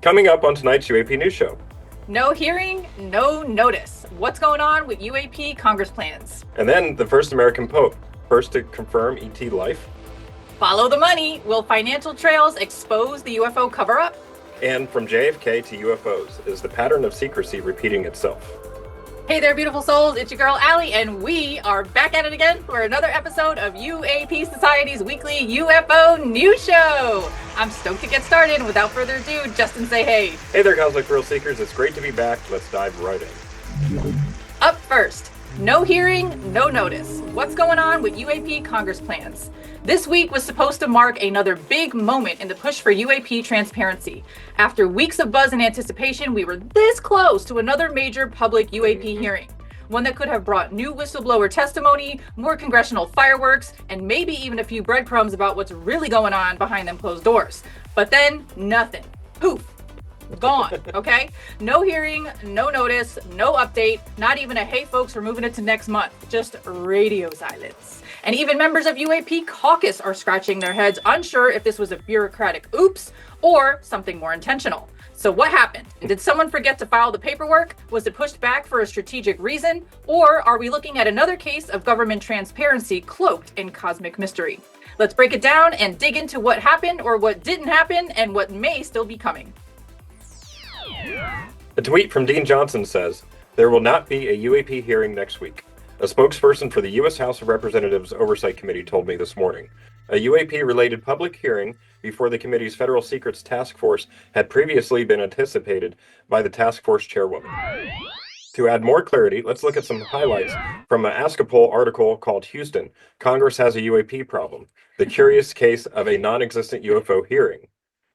Coming up on tonight's UAP News Show. No hearing, no notice. What's going on with UAP Congress plans? And then the first American Pope, first to confirm ET life. Follow the money. Will financial trails expose the UFO cover-up? And from JFK to UFOs, is the pattern of secrecy repeating itself? Hey there, beautiful souls. It's your girl, Allie, and we are back at it again for another episode of UAP Society's weekly UFO News Show. I'm stoked to get started. Without further ado, Justin, say hey. Hey there, Cosmic Thrill Seekers. It's great to be back. Let's dive right in. Up first, no hearing, no notice. What's going on with UAP Congress plans? This week was supposed to mark another big moment in the push for UAP transparency. After weeks of buzz and anticipation, we were this close to another major public UAP hearing. One that could have brought new whistleblower testimony, more congressional fireworks, and maybe even a few breadcrumbs about what's really going on behind them closed doors. But then, nothing. Poof. Gone, okay? No hearing, no notice, no update, not even a hey folks, we're moving it to next month. Just radio silence. And even members of UAP caucus are scratching their heads, unsure if this was a bureaucratic oops or something more intentional. So what happened? Did someone forget to file the paperwork? Was it pushed back for a strategic reason? Or are we looking at another case of government transparency cloaked in cosmic mystery? Let's break it down and dig into what happened or what didn't happen and what may still be coming. A tweet from Dean Johnson says, there will not be a UAP hearing next week. A spokesperson for the U.S. House of Representatives Oversight Committee told me this morning. A UAP-related public hearing before the committee's Federal Secrets Task Force had previously been anticipated by the task force chairwoman. To add more clarity, let's look at some highlights from an Ask-a-Poll article called Houston, Congress Has a UAP Problem, the curious case of a non-existent UFO hearing.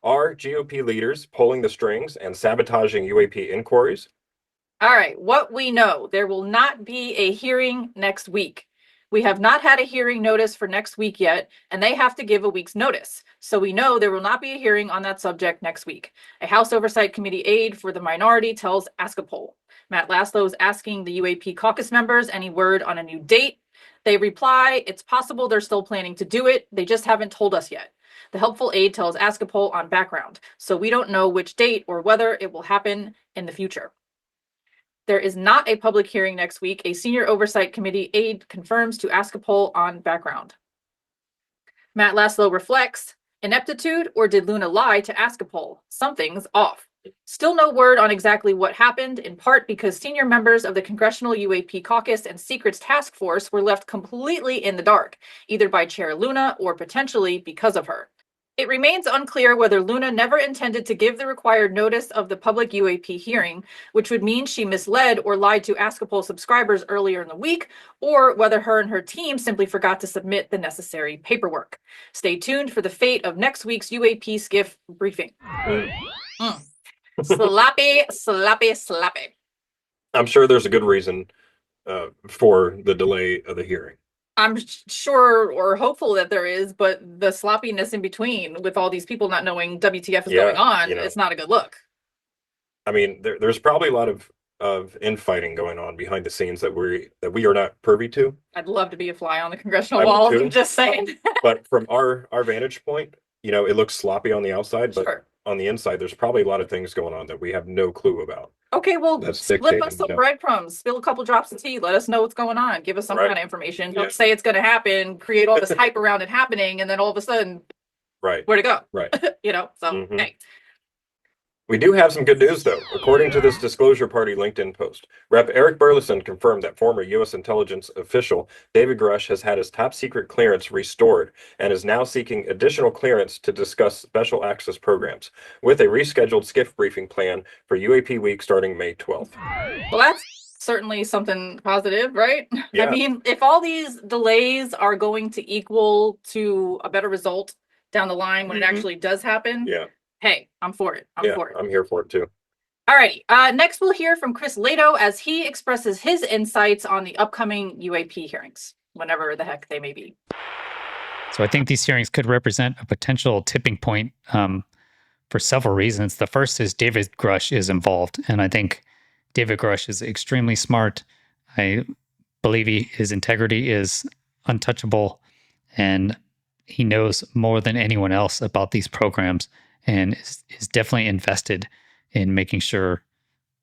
Are GOP leaders pulling the strings and sabotaging UAP inquiries? All right, what we know, there will not be a hearing next week. We have not had a hearing notice for next week yet, and they have to give a week's notice. So we know there will not be a hearing on that subject next week. A House Oversight Committee aide for the minority tells Ask-a-Poll. Matt Laszlo is asking the UAP caucus members any word on a new date. They reply, it's possible they're still planning to do it. They just haven't told us yet. The helpful aide tells Ask-a-Poll on background, so we don't know which date or whether it will happen in the future. There is not a public hearing next week. A senior oversight committee aide confirms to Ask-a-Poll on background. Matt Laszlo reflects, ineptitude or did Luna lie to Ask-a-Poll? Something's off. Still no word on exactly what happened, in part because senior members of the Congressional UAP Caucus and Secrets Task Force were left completely in the dark, either by Chair Luna or potentially because of her. It remains unclear whether Luna never intended to give the required notice of the public UAP hearing, which would mean she misled or lied to Ask-a-Poll subscribers earlier in the week, or whether her and her team simply forgot to submit the necessary paperwork. Stay tuned for the fate of next week's UAP SCIF briefing. Sloppy, sloppy, sloppy. I'm sure there's a good reason for the delay of the hearing. I'm sure or hopeful that there is, but the sloppiness in between with all these people not knowing WTF is going on, it's not a good look. I mean, there's probably a lot of infighting going on behind the scenes that we are not privy to. I'd love to be a fly on the congressional wall. I'm just saying. But from our vantage point, it looks sloppy on the outside, but sure. On the inside, there's probably a lot of things going on that we have no clue about. Okay, well, slip us some breadcrumbs, spill a couple drops of tea, let us know what's going on, give us some kind of information. Don't say it's going to happen, create all this hype around it happening, and then all of a sudden, where to go? Right. Hey. We do have some good news, though. According to this Disclosure Party LinkedIn post, Rep. Eric Burleson confirmed that former U.S. intelligence official David Grush has had his top secret clearance restored and is now seeking additional clearance to discuss special access programs, with a rescheduled SCIF briefing plan for UAP week starting May 12th. Well, that's certainly something positive, right? Yeah. I mean, if all these delays are going to equal to a better result down the line when it actually does happen, hey, I'm for it. I'm for it. I'm here for it too. Alrighty. Next, we'll hear from Chris Lato as he expresses his insights on the upcoming UAP hearings, whenever the heck they may be. So I think these hearings could represent a potential tipping point for several reasons. The first is David Grush is involved, and I think David Grush is extremely smart. I believe his integrity is untouchable, and he knows more than anyone else about these programs and is definitely invested in making sure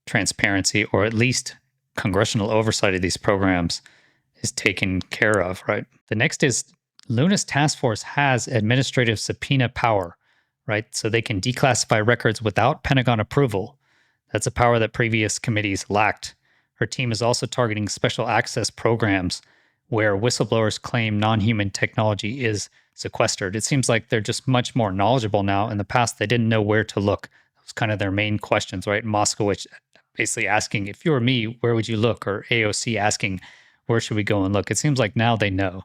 transparency, or at least congressional oversight of these programs, is taken care of, right? The next is Luna's task force has administrative subpoena power, right? So they can declassify records without Pentagon approval. That's a power that previous committees lacked. Her team is also targeting special access programs where whistleblowers claim non-human technology is sequestered. It seems like they're just much more knowledgeable now. In the past, they didn't know where to look. That was kind of their main questions, right? Moskowitz basically asking, if you were me, where would you look? Or AOC asking, where should we go and look? It seems like now they know.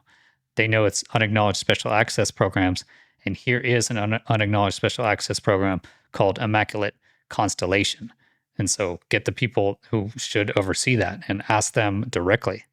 They know it's unacknowledged special access programs. And here is an unacknowledged special access program called Immaculate Constellation. And so get the people who should oversee that and ask them directly.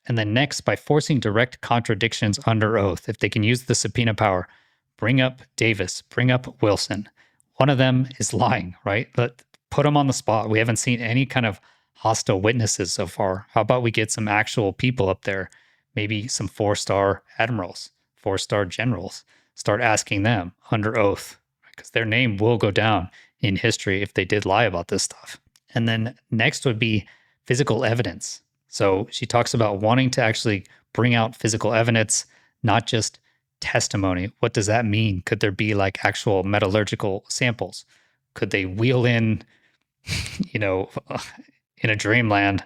And then next, by forcing direct contradictions under oath, if they can use the subpoena power, bring up Davis, bring up Wilson. One of them is lying, right? But put them on the spot. We haven't seen any kind of hostile witnesses so far. How about we get some actual people up there? Maybe some 4-star admirals, 4-star generals. Start asking them under oath, because their name will go down in history if they did lie about this stuff. And then next would be physical evidence. So she talks about wanting to actually bring out physical evidence, not just testimony. What does that mean? Could there be like actual metallurgical samples? Could they wheel in, in a dreamland,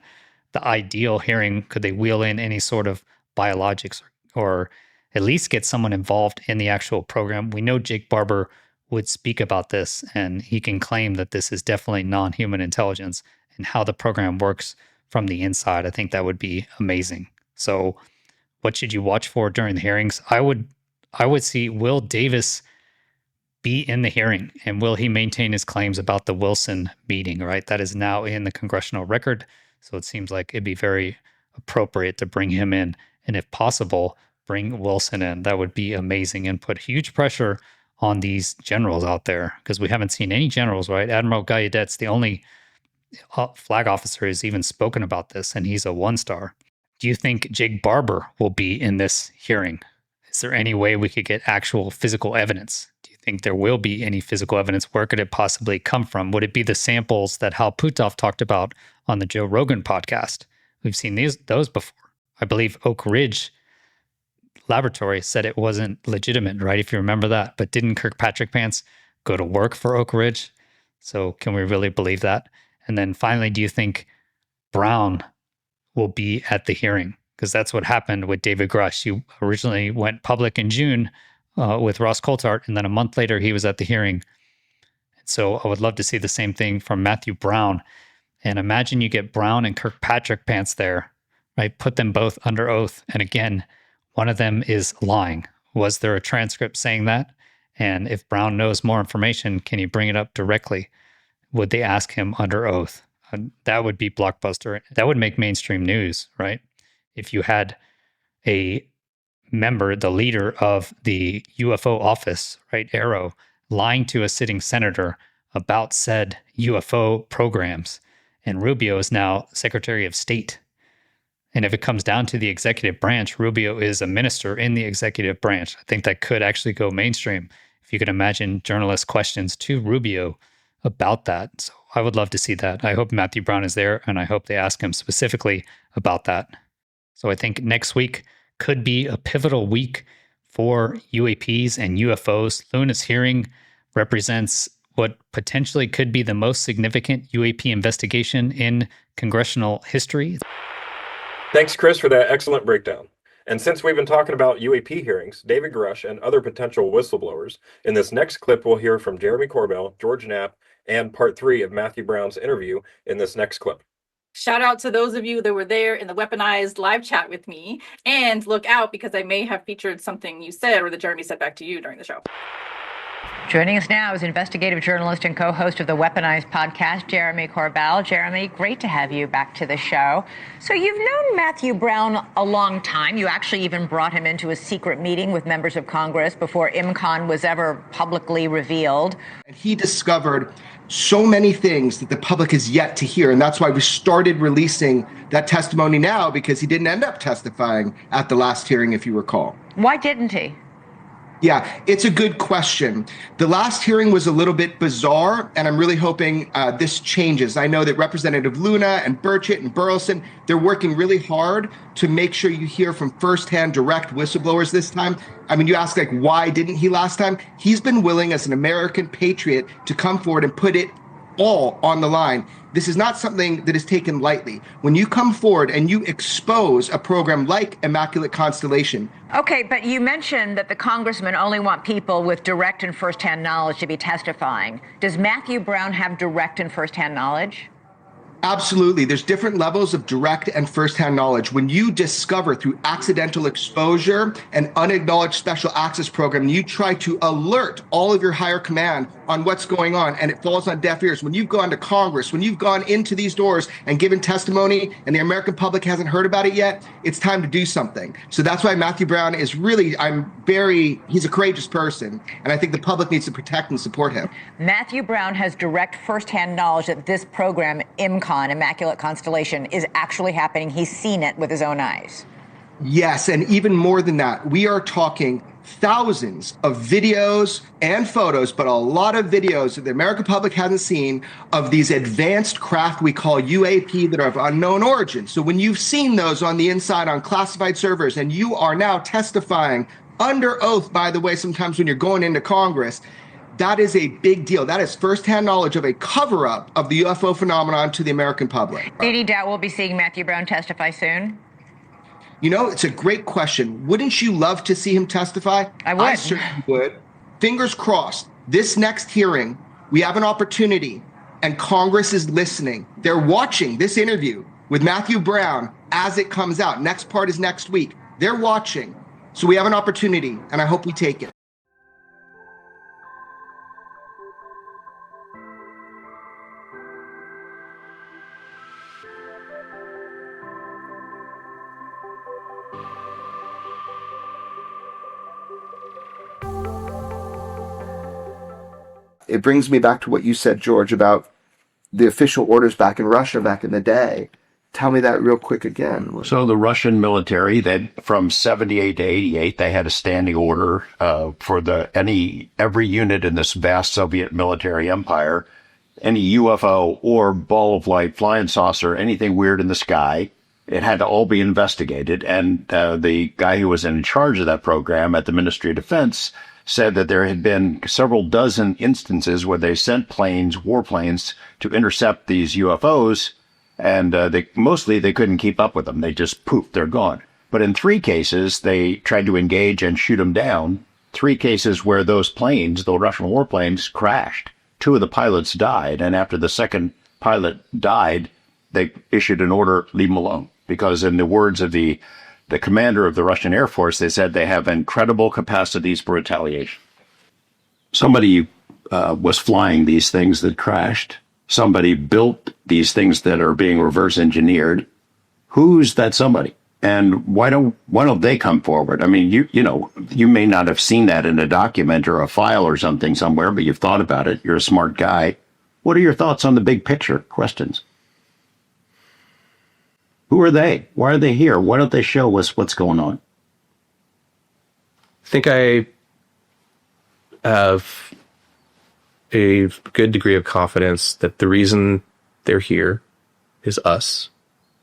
the ideal hearing? Could they wheel in any sort of biologics or at least get someone involved in the actual program? We know Jake Barber would speak about this, and he can claim that this is definitely non-human intelligence and how the program works from the inside. I think that would be amazing. So what should you watch for during the hearings? I would see, will Davis be in the hearing, and will he maintain his claims about the Wilson meeting, right? That is now in the congressional record. So it seems like it'd be very appropriate to bring him in. And if possible, bring Wilson in. That would be amazing and put huge pressure on these generals out there, because we haven't seen any generals, right? Admiral Gallaudet's the only flag officer who's even spoken about this, and he's a 1-star. Do you think Jake Barber will be in this hearing? Is there any way we could get actual physical evidence? Do you think there will be any physical evidence? Where could it possibly come from? Would it be the samples that Hal Puthoff talked about on the Joe Rogan podcast? We've seen those before. I believe Oak Ridge Laboratory said it wasn't legitimate, right? If you remember that. But didn't Kirkpatrick Pants go to work for Oak Ridge? So can we really believe that? And then finally, do you think Brown will be at the hearing? Because that's what happened with David Grush. He originally went public in June with Ross Coulthart, and then a month later, he was at the hearing. So I would love to see the same thing from Matthew Brown. And imagine you get Brown and Kirkpatrick Pants there, right? Put them both under oath. And again, one of them is lying. Was there a transcript saying that? And if Brown knows more information, can he bring it up directly? Would they ask him under oath? That would be blockbuster. That would make mainstream news, right? If you had a member, the leader of the UFO office, right, Arrow, lying to a sitting senator about said UFO programs, and Rubio is now Secretary of State. And if it comes down to the executive branch, Rubio is a minister in the executive branch. I think that could actually go mainstream if you could imagine journalist questions to Rubio about that. So I would love to see that. I hope Matthew Brown is there, and I hope they ask him specifically about that. So I think next week could be a pivotal week for UAPs and UFOs. Luna's hearing represents what potentially could be the most significant UAP investigation in congressional history. Thanks, Chris, for that excellent breakdown. And since we've been talking about UAP hearings, David Grush, and other potential whistleblowers, in this next clip, we'll hear from Jeremy Corbell, George Knapp, and part 3 of Matthew Brown's interview in this next clip. Shout out to those of you that were there in the weaponized live chat with me. And look out, because I may have featured something you said or that Jeremy said back to you during the show. Joining us now is investigative journalist and co-host of the Weaponized podcast, Jeremy Corbell. Jeremy, great to have you back to the show. So you've known Matthew Brown a long time. You actually even brought him into a secret meeting with members of Congress before IMCON was ever publicly revealed. And he discovered so many things that the public has yet to hear. And that's why we started releasing that testimony now, because he didn't end up testifying at the last hearing, if you recall. Why didn't he? Yeah, it's a good question. The last hearing was a little bit bizarre, and I'm really hoping this changes. I know that Representative Luna and Burchett and Burleson, they're working really hard to make sure you hear from firsthand direct whistleblowers this time. I mean, you ask, like, why didn't he last time? He's been willing as an American patriot to come forward and put it all on the line. This is not something that is taken lightly. When you come forward and you expose a program like Immaculate Constellation. Okay, but you mentioned that the congressmen only want people with direct and firsthand knowledge to be testifying. Does Matthew Brown have direct and firsthand knowledge? Absolutely. There's different levels of direct and firsthand knowledge. When you discover through accidental exposure an unacknowledged special access program, you try to alert all of your higher command on what's going on, and it falls on deaf ears. When you've gone to Congress, when you've gone into these doors and given testimony and the American public hasn't heard about it yet, it's time to do something. So that's why Matthew Brown is really, he's a courageous person, and I think the public needs to protect and support him. Matthew Brown has direct firsthand knowledge that this program, Immaculate Constellation, is actually happening. He's seen it with his own eyes. Yes, and even more than that, we are talking thousands of videos and photos, but a lot of videos that the American public hasn't seen of these advanced craft we call UAP that are of unknown origin. So when you've seen those on the inside on classified servers, and you are now testifying under oath, by the way, sometimes when you're going into Congress, that is a big deal. That is firsthand knowledge of a cover-up of the UFO phenomenon to the American public. Any doubt we'll be seeing Matthew Brown testify soon? You know, it's a great question. Wouldn't you love to see him testify? I would. I certainly would. Fingers crossed. This next hearing, we have an opportunity, and Congress is listening. They're watching this interview with Matthew Brown as it comes out. Next part is next week. They're watching. So we have an opportunity, and I hope we take it. It brings me back to what you said, George, about the official orders back in Russia back in the day. Tell me that real quick again. So the Russian military, from 78 to 88, they had a standing order for every unit in this vast Soviet military empire, any UFO or ball of light, flying saucer, anything weird in the sky, it had to all be investigated. And the guy who was in charge of that program at the Ministry of Defense said that there had been several dozen instances where they sent warplanes, to intercept these UFOs, and they couldn't keep up with them. They just poof, they're gone. But in 3 cases, they tried to engage and shoot them down. 3 cases where those planes, the Russian warplanes, crashed. 2 of the pilots died, and after the second pilot died, they issued an order, leave them alone. Because in the words of the commander of the Russian Air Force, they said they have incredible capacities for retaliation. Somebody was flying these things that crashed. Somebody built these things that are being reverse engineered. Who's that somebody? And why don't they come forward? I mean, you may not have seen that in a document or a file or something somewhere, but you've thought about it. You're a smart guy. What are your thoughts on the big picture questions? Who are they? Why are they here? Why don't they show us what's going on? I think I have a good degree of confidence that the reason they're here is us.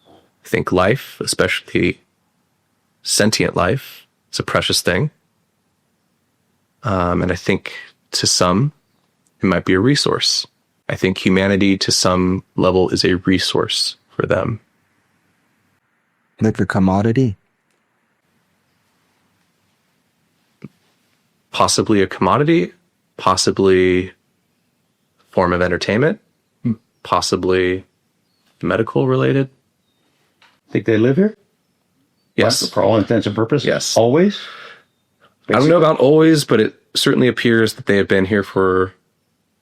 I think life, especially sentient life, is a precious thing. And I think to some, it might be a resource. I think humanity to some level is a resource for them. Like a commodity? Possibly a commodity, possibly a form of entertainment, possibly medical related. Think they live here? Yes. For all intents and purposes? Yes. Always? I don't know about always, but it certainly appears that they have been here for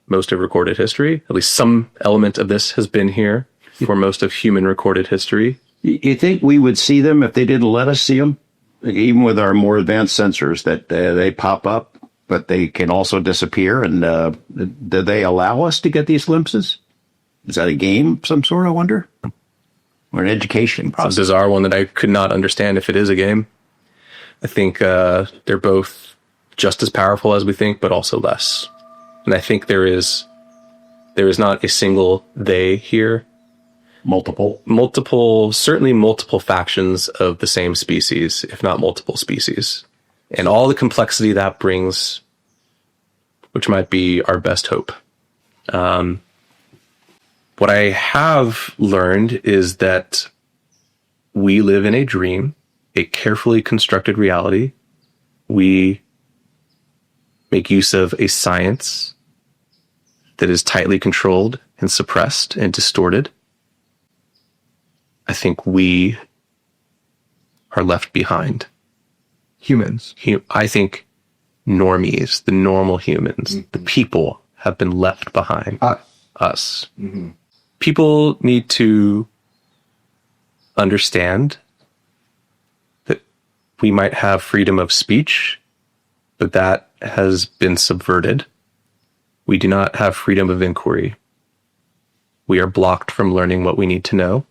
most of recorded history. At least some element of this has been here for most of human recorded history. You think we would see them if they didn't let us see them? Even with our more advanced sensors, that they pop up, but they can also disappear. And do they allow us to get these glimpses? Is that a game of some sort, I wonder? Or an education process? It's a bizarre one that I could not understand if it is a game. I think they're both just as powerful as we think, but also less. And I think there is not a single they here. Certainly multiple factions of the same species, if not multiple species. And all the complexity that brings, which might be our best hope. What I have learned is that we live in a dream, a carefully constructed reality. We make use of a science that is tightly controlled and suppressed and distorted. I think we are left behind. Humans. I think normies, the normal humans, the people have been left behind. Us. Mm-hmm. People need to understand that we might have freedom of speech, but that has been subverted. We do not have freedom of inquiry. We are blocked from learning what we need to know.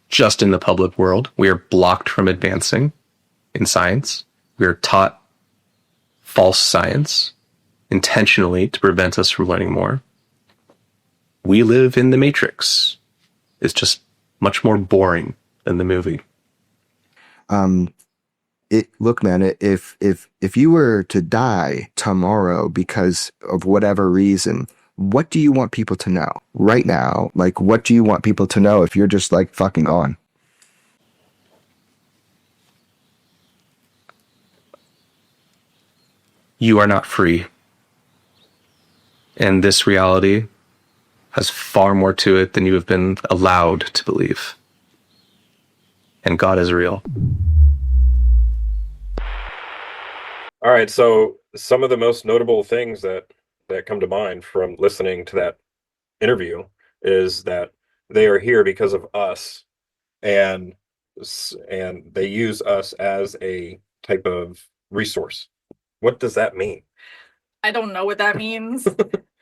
Just in the public world, we are blocked from advancing in science. We are taught false science intentionally to prevent us from learning more. We live in the Matrix. It's just much more boring than the movie. Look, man, if you were to die tomorrow because of whatever reason, what do you want people to know right now? Like, what do you want people to know if you're just like fucking gone? You are not free. And this reality has far more to it than you have been allowed to believe. And God is real. All right, so some of the most notable things that come to mind from listening to that interview is that they are here because of us, and they use us as a type of resource. What does that mean? I don't know what that means.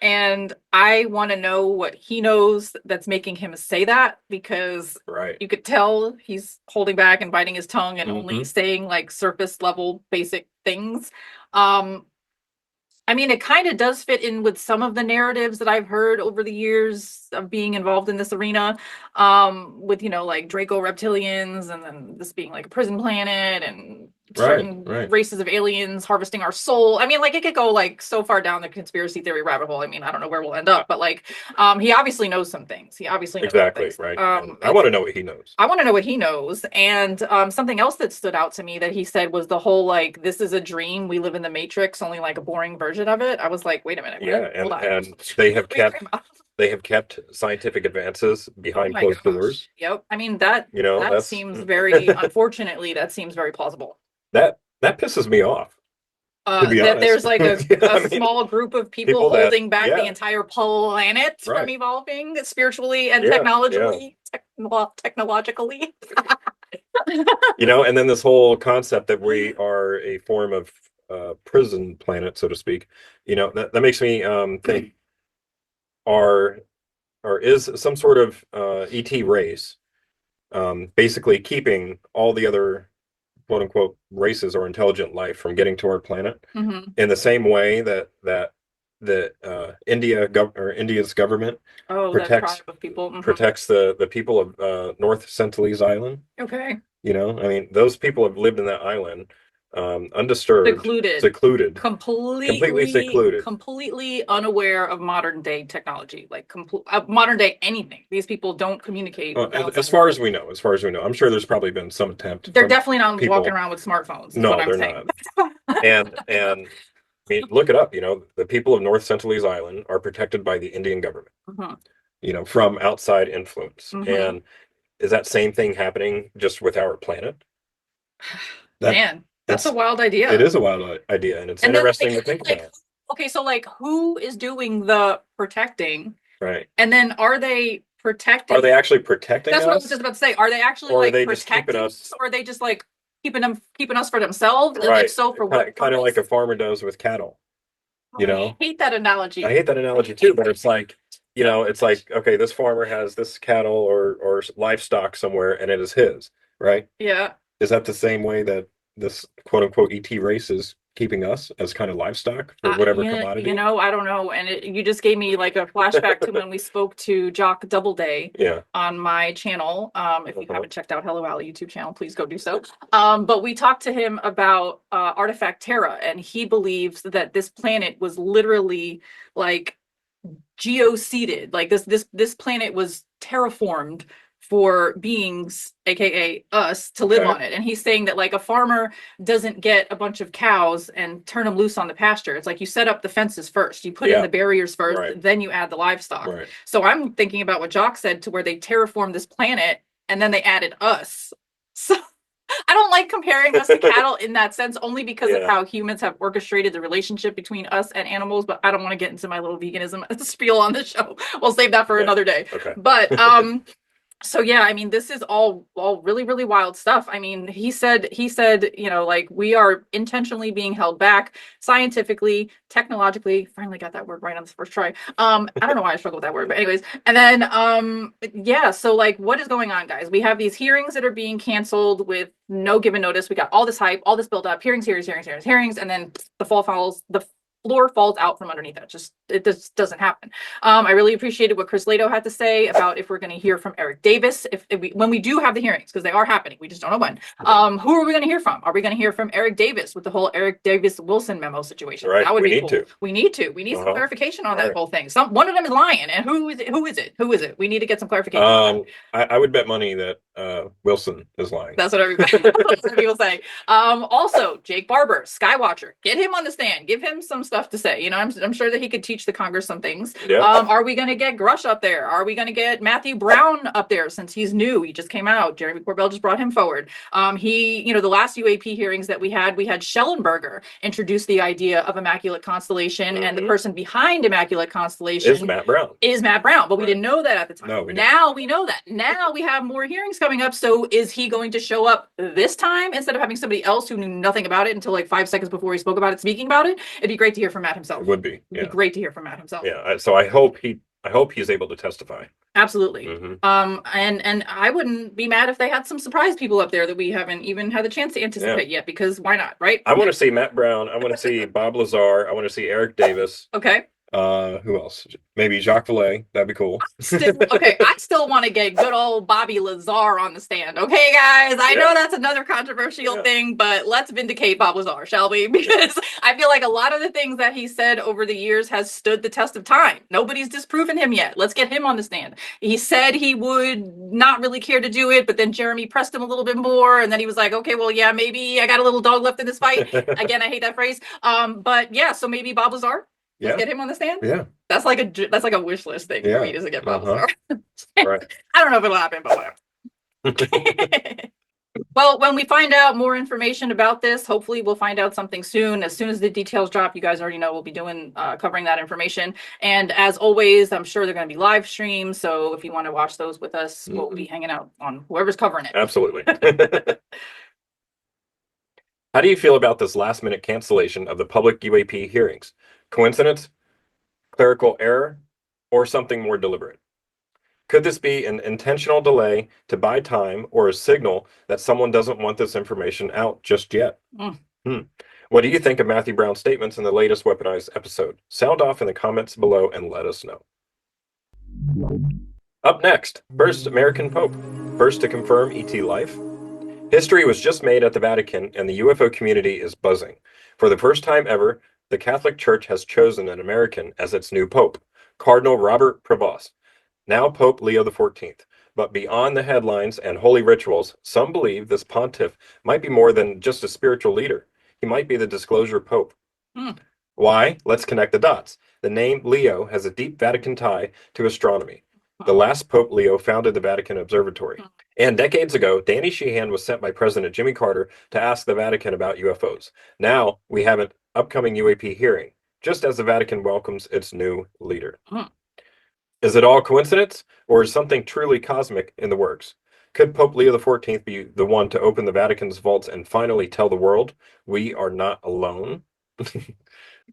And I want to know what he knows that's making him say that, because you could tell he's holding back and biting his tongue and only saying like surface level basic things. I mean, it kind of does fit in with some of the narratives that I've heard over the years of being involved in this arena, with, like Draco reptilians, and then this being like a prison planet, and certain races of aliens harvesting our soul. I mean, like, it could go like so far down the conspiracy theory rabbit hole. I mean, I don't know where we'll end up, but like, he obviously knows some things. He obviously knows some things. Right. I want to know what he knows. I want to know what he knows. And something else that stood out to me that he said was the whole, like, this is a dream. We live in the Matrix, only like a boring version of it. I was like, wait a minute. And they have kept scientific advances behind closed doors. Yep. I mean, that seems very, unfortunately, that seems very plausible. That pisses me off. That there's like a small group of people holding back the entire planet from evolving spiritually and technologically. And then this whole concept that we are a form of prison planet, so to speak. That makes me think: is some sort of ET race basically keeping all the other quote unquote races or intelligent life from getting to our planet, in the same way that India's government protects the people of North Sentinelese Island. Okay. I mean, those people have lived in that island undisturbed, secluded, completely secluded, completely unaware of modern day technology, like modern day anything. These people don't communicate. As far as we know, I'm sure there's probably been some attempt. They're definitely not walking around with smartphones. No, they're not. and I mean, look it up. The people of North Sentinelese Island are protected by the Indian government. From outside influence. And is that same thing happening just with our planet? Man. That's a wild idea. It is a wild idea, and it's interesting to think about. Okay, so like, who is doing the protecting? Right. And then are they protecting? Are they actually protecting us? That's what I was just about to say. Are they actually like protecting us, or are they just like keeping us for themselves? And if so, for what? Kind of like a farmer does with cattle. I hate that analogy. I hate that analogy too, but it's like, it's like, okay, this farmer has this cattle or livestock somewhere, and it is his, right? Yeah. Is that the same way that this quote unquote ET race is keeping us as kind of livestock for whatever commodity? I don't know. And you just gave me like a flashback to when we spoke to Jock Doubleday on my channel. If you haven't checked out Hello Al YouTube channel, please go do so. But we talked to him about Artifact Terra, and he believes that this planet was literally like geoseeded. Like this planet was terraformed for beings, aka us, to live on it. And he's saying that like a farmer doesn't get a bunch of cows and turn them loose on the pasture. It's like you set up the fences first, you put in the barriers first, then you add the livestock. So I'm thinking about what Jock said, to where they terraformed this planet and then they added us. So I don't like comparing us to cattle in that sense, only because of how humans have orchestrated the relationship between us and animals. But I don't want to get into my little veganism spiel on the show. We'll save that for another day. But so yeah, I mean, this is all really, really wild stuff. I mean, he said, like, we are intentionally being held back scientifically, technologically. Finally got that word right on this first try. I don't know why I struggle with that word, but anyways. And then, so like, what is going on, guys? We have these hearings that are being canceled with no given notice. We got all this hype, all this build up, hearings, and then the floor falls out from underneath it. It just doesn't happen. I really appreciated what Chris Lato had to say about if we're going to hear from Eric Davis, when we do have the hearings, because they are happening, we just don't know when. Who are we going to hear from? Are we going to hear from Eric Davis with the whole Eric Davis Wilson memo situation? That would be cool. We need some clarification on that whole thing. One of them is lying, and who is it? We need to get some clarification. I would bet money that Wilson is lying. That's what people say. Also, Jake Barber, Skywatcher, get him on the stand. Give him some stuff to say. I'm sure that he could teach the Congress some things. Are we going to get Grush up there? Are we going to get Matthew Brown up there, since he's new? He just came out. Jeremy Corbell just brought him forward. The last UAP hearings that we had Schellenberger introduce the idea of Immaculate Constellation, and the person behind Immaculate Constellation is Matt Brown. But we didn't know that at the time. No, now we know that. Now we have more hearings coming up. So is he going to show up this time instead of having somebody else who knew nothing about it until like 5 seconds before he spoke about it, speaking about it? It'd be great to hear from Matt himself. It would be. It'd be great to hear from Matt himself. Yeah. So I hope he's able to testify. Absolutely. And I wouldn't be mad if they had some surprise people up there that we haven't even had the chance to anticipate yet, because why not, right? I want to see Matt Brown. I want to see Bob Lazar. I want to see Eric Davis. Okay. Who else? Maybe Jacques Vallée. That'd be cool. I still want to get good old Bobby Lazar on the stand. Okay, guys. I know that's another controversial thing, but let's vindicate Bob Lazar, shall we? Because I feel like a lot of the things that he said over the years has stood the test of time. Nobody's disproven him yet. Let's get him on the stand. He said he would not really care to do it, but then Jeremy pressed him a little bit more, and then he was like, okay, well, yeah, maybe I got a little dog left in this fight. Again, I hate that phrase. But yeah, so maybe Bob Lazar. Let's get him on the stand. Yeah, that's like a wish list thing for me, to get Bob Lazar. Right. I don't know if it'll happen, but whatever. Well, when we find out more information about this, hopefully we'll find out something soon. As soon as the details drop, you guys already know we'll be covering that information. And as always, I'm sure they're going to be live streams. So if you want to watch those with us, we'll be hanging out on whoever's covering it. Absolutely. How do you feel about this last-minute cancellation of the public UAP hearings? Coincidence, clerical error, or something more deliberate? Could this be an intentional delay to buy time, or a signal that someone doesn't want this information out just yet? What do you think of Matthew Brown's statements in the latest Weaponized episode? Sound off in the comments below and let us know. Up next, first American Pope, first to confirm ET life. History was just made at the Vatican, and the UFO community is buzzing. For the first time ever, the Catholic Church has chosen an American as its new Pope, Cardinal Robert Prevost, now Pope Leo XIV. But beyond the headlines and holy rituals, some believe this pontiff might be more than just a spiritual leader. He might be the disclosure Pope. Why? Let's connect the dots. The name Leo has a deep Vatican tie to astronomy. The last Pope Leo founded the Vatican Observatory. And decades ago, Danny Sheehan was sent by President Jimmy Carter to ask the Vatican about UFOs. Now we have an upcoming UAP hearing, just as the Vatican welcomes its new leader. Is it all coincidence, or is something truly cosmic in the works? Could Pope Leo XIV be the one to open the Vatican's vaults and finally tell the world we are not alone? To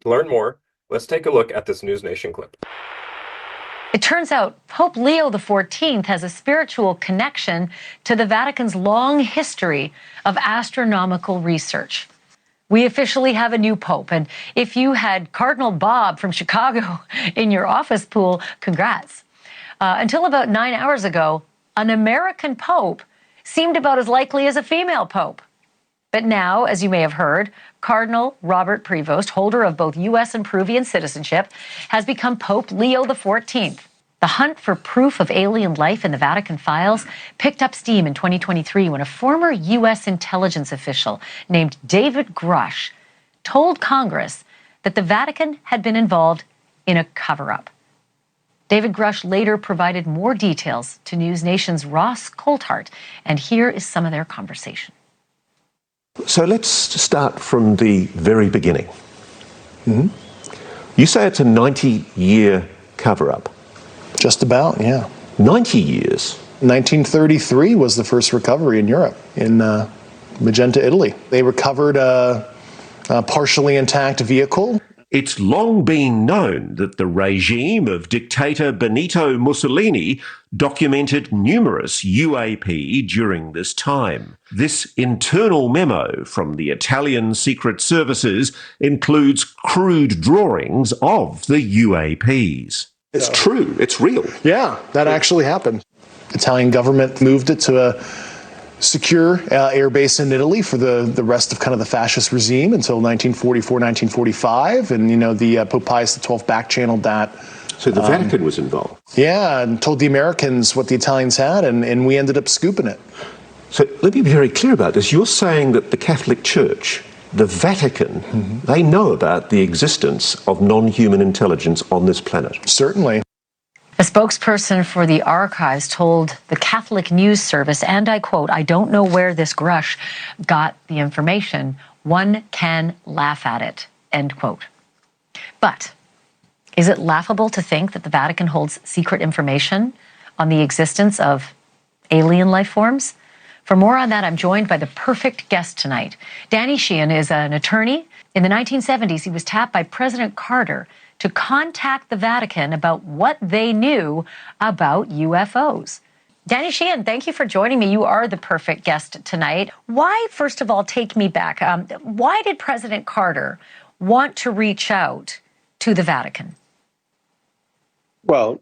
learn more, let's take a look at this News Nation clip. It turns out Pope Leo XIV has a spiritual connection to the Vatican's long history of astronomical research. We officially have a new pope. And if you had Cardinal Bob from Chicago in your office pool, congrats. Until about 9 hours ago, an American pope seemed about as likely as a female pope. But now, as you may have heard, Cardinal Robert Prevost, holder of both U.S. and Peruvian citizenship, has become Pope Leo XIV. The hunt for proof of alien life in the Vatican files picked up steam in 2023 when a former U.S. intelligence official named David Grush told Congress that the Vatican had been involved in a cover-up. David Grush later provided more details to News Nation's Ross Coulthart, and here is some of their conversation. So let's start from the very beginning. You say it's a 90-year cover-up. Just about, yeah. 90 years. 1933 was the first recovery in Europe, in Magenta, Italy. They recovered a partially intact vehicle. It's long been known that the regime of dictator Benito Mussolini documented numerous UAP during this time. This internal memo from the Italian secret services includes crude drawings of the UAPs. It's true. It's real. Yeah, that actually happened. The Italian government moved it to a secure air base in Italy for the rest of kind of the fascist regime until 1944, 1945. And, the Pope Pius XII back-channeled that. So the Vatican was involved? Yeah, and told the Americans what the Italians had, and we ended up scooping it. So let me be very clear about this. You're saying that the Catholic Church, the Vatican, they know about the existence of non-human intelligence on this planet? Certainly. A spokesperson for the archives told the Catholic News Service, and I quote, "I don't know where this Grush got the information. One can laugh at it," end quote. But is it laughable to think that the Vatican holds secret information on the existence of alien life forms? For more on that, I'm joined by the perfect guest tonight. Danny Sheehan is an attorney. In the 1970s, he was tapped by President Carter to contact the Vatican about what they knew about UFOs. Danny Sheehan, thank you for joining me. You are the perfect guest tonight. Why, first of all, take me back. Why did President Carter want to reach out to the Vatican? Well,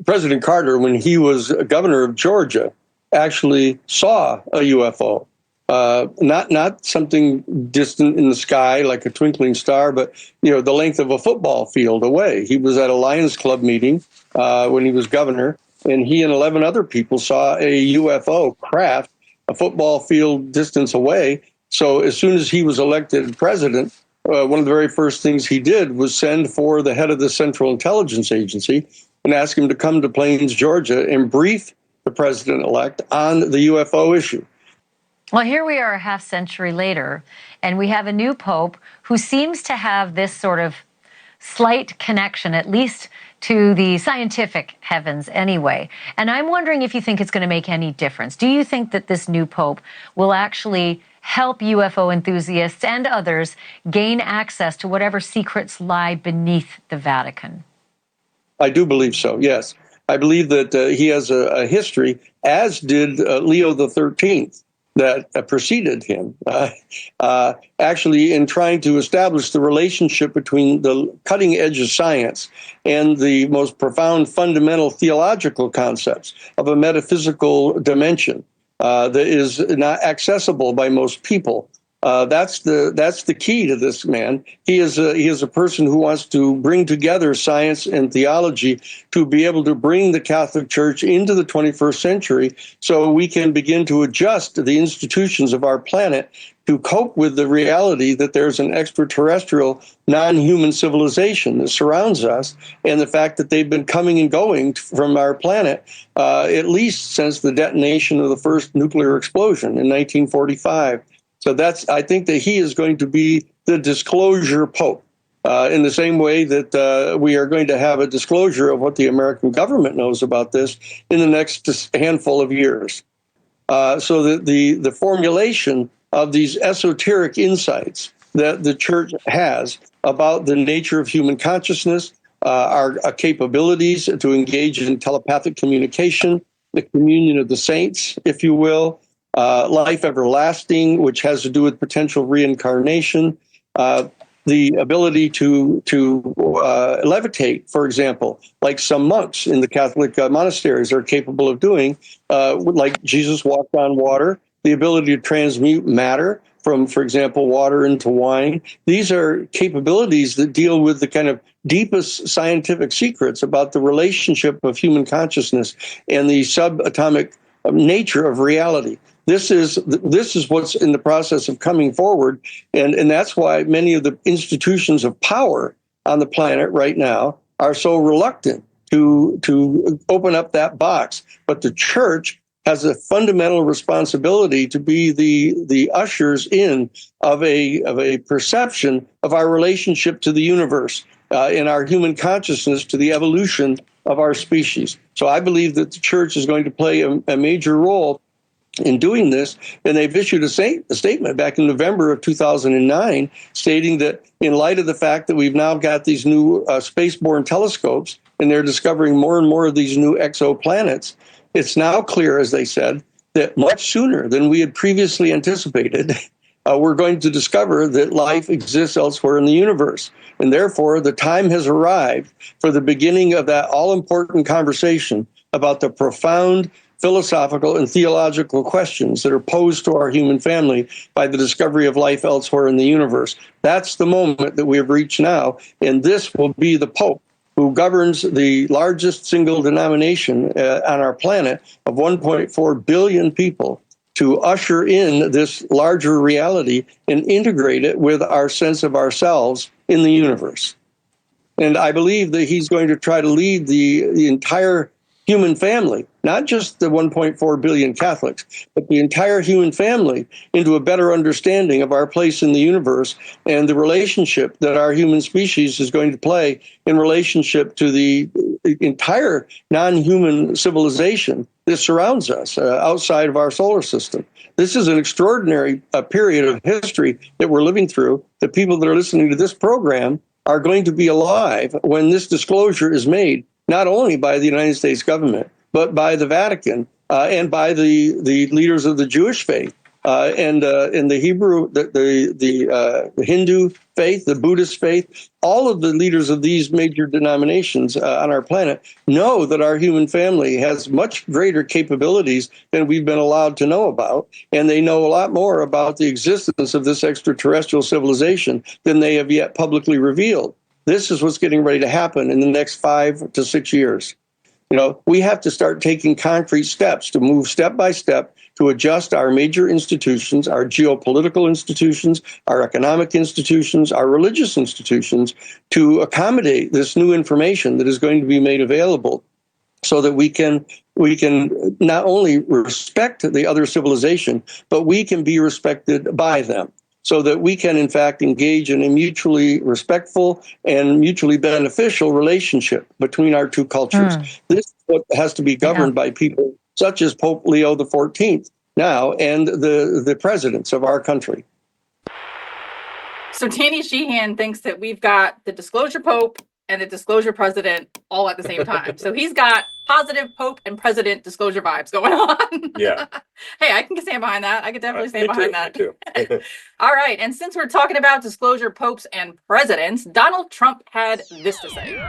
President Carter, when he was governor of Georgia, actually saw a UFO. Not something distant in the sky like a twinkling star, but the length of a football field away. He was at a Lions Club meeting when he was governor, and he and 11 other people saw a UFO craft a football field distance away. So as soon as he was elected president, one of the very first things he did was send for the head of the Central Intelligence Agency and ask him to come to Plains, Georgia, and brief the president-elect on the UFO issue. Well, here we are a half century later, and we have a new pope who seems to have this sort of slight connection, at least to the scientific heavens anyway. And I'm wondering if you think it's going to make any difference. Do you think that this new pope will actually help UFO enthusiasts and others gain access to whatever secrets lie beneath the Vatican? I do believe so, yes. I believe that he has a history, as did Leo XIII, that preceded him, actually in trying to establish the relationship between the cutting edge of science and the most profound fundamental theological concepts of a metaphysical dimension that is not accessible by most people. That's the key to this man. He is a person who wants to bring together science and theology to be able to bring the Catholic Church into the 21st century so we can begin to adjust the institutions of our planet to cope with the reality that there's an extraterrestrial, non-human civilization that surrounds us, and the fact that they've been coming and going from our planet at least since the detonation of the first nuclear explosion in 1945. So I think that he is going to be the disclosure pope in the same way that we are going to have a disclosure of what the American government knows about this in the next handful of years. So that the formulation of these esoteric insights that the church has about the nature of human consciousness, our capabilities to engage in telepathic communication, the communion of the saints, if you will, life everlasting, which has to do with potential reincarnation, the ability to levitate, for example, like some monks in the Catholic monasteries are capable of doing, like Jesus walked on water, the ability to transmute matter from, for example, water into wine. These are capabilities that deal with the kind of deepest scientific secrets about the relationship of human consciousness and the subatomic nature of reality. This is what's in the process of coming forward, and that's why many of the institutions of power on the planet right now are so reluctant to open up that box. But the church has a fundamental responsibility to be the ushers in of a perception of our relationship to the universe, in our human consciousness to the evolution of our species. So I believe that the church is going to play a major role in doing this, and they've issued a statement back in November of 2009 stating that in light of the fact that we've now got these new spaceborne telescopes and they're discovering more and more of these new exoplanets, it's now clear, as they said, that much sooner than we had previously anticipated, we're going to discover that life exists elsewhere in the universe. And therefore, the time has arrived for the beginning of that all-important conversation about the profound philosophical and theological questions that are posed to our human family by the discovery of life elsewhere in the universe. That's the moment that we have reached now, and this will be the Pope who governs the largest single denomination on our planet of 1.4 billion people to usher in this larger reality and integrate it with our sense of ourselves in the universe. And I believe that he's going to try to lead the entire human family, not just the 1.4 billion Catholics, but the entire human family into a better understanding of our place in the universe and the relationship that our human species is going to play in relationship to the entire non-human civilization that surrounds us outside of our solar system. This is an extraordinary period of history that we're living through. The people that are listening to this program are going to be alive when this disclosure is made, not only by the United States government, but by the Vatican and by the leaders of the Jewish faith and the Hebrew, the Hindu faith, the Buddhist faith. All of the leaders of these major denominations on our planet know that our human family has much greater capabilities than we've been allowed to know about, and they know a lot more about the existence of this extraterrestrial civilization than they have yet publicly revealed. This is what's getting ready to happen in the next 5 to 6 years. You know, we have to start taking concrete steps to move step by step to adjust our major institutions, our geopolitical institutions, our economic institutions, our religious institutions to accommodate this new information that is going to be made available so that we can not only respect the other civilization, but we can be respected by them, so that we can, in fact, engage in a mutually respectful and mutually beneficial relationship between our two cultures. This is what has to be governed by people such as Pope Leo XIV now and the presidents of our country. So Danny Sheehan thinks that we've got the disclosure Pope and the disclosure president all at the same time. So he's got positive Pope and president disclosure vibes going on. Yeah. Hey, I can stand behind that. I could definitely stand behind that. Me too. All right. And since we're talking about disclosure popes and presidents, Donald Trump had this to say.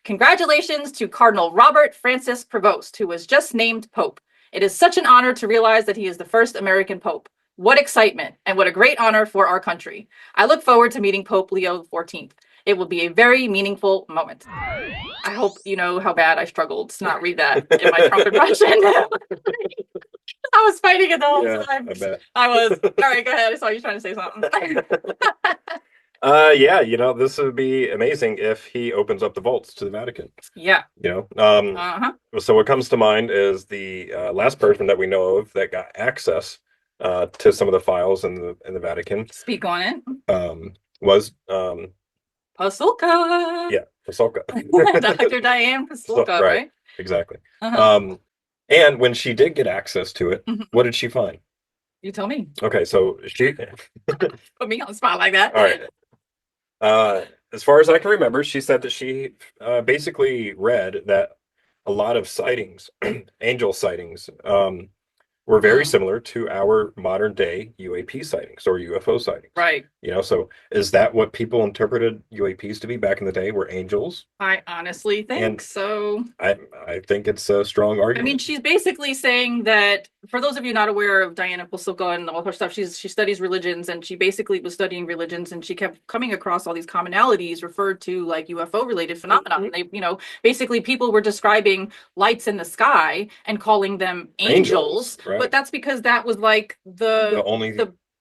Congratulations to Cardinal Robert Francis Prevost, who was just named Pope. It is such an honor to realize that he is the first American Pope. What excitement and what a great honor for our country. I look forward to meeting Pope Leo XIV. It will be a very meaningful moment. I hope you know how bad I struggled to not read that in my Trump impression. I was fighting it the whole time. I bet. I was. All right, go ahead. I saw you trying to say something. Yeah, you know, this would be amazing if he opens up the vaults to the Vatican. Yeah. You know, so what comes to mind is the last person that we know of that got access to some of the files in the Vatican. Speak on it. Was Pasulka. Yeah, Pasulka. Dr. Diane Pasulka, right? Exactly. And when she did get access to it, what did she find? You tell me. Okay, so she put me on the spot like that. All right. As far as I can remember, she said that she basically read that a lot of sightings, angel sightings, were very similar to our modern day UAP sightings or UFO sightings. Right. So is that what people interpreted UAPs to be back in the day, were angels? I honestly think so. I think it's a strong argument. I mean, she's basically saying that, for those of you not aware of Diana Pasulka and all her stuff, she studies religions, and she basically was studying religions, and she kept coming across all these commonalities referred to like UFO related phenomena. And they, basically people were describing lights in the sky and calling them angels, right. but that's because that was like the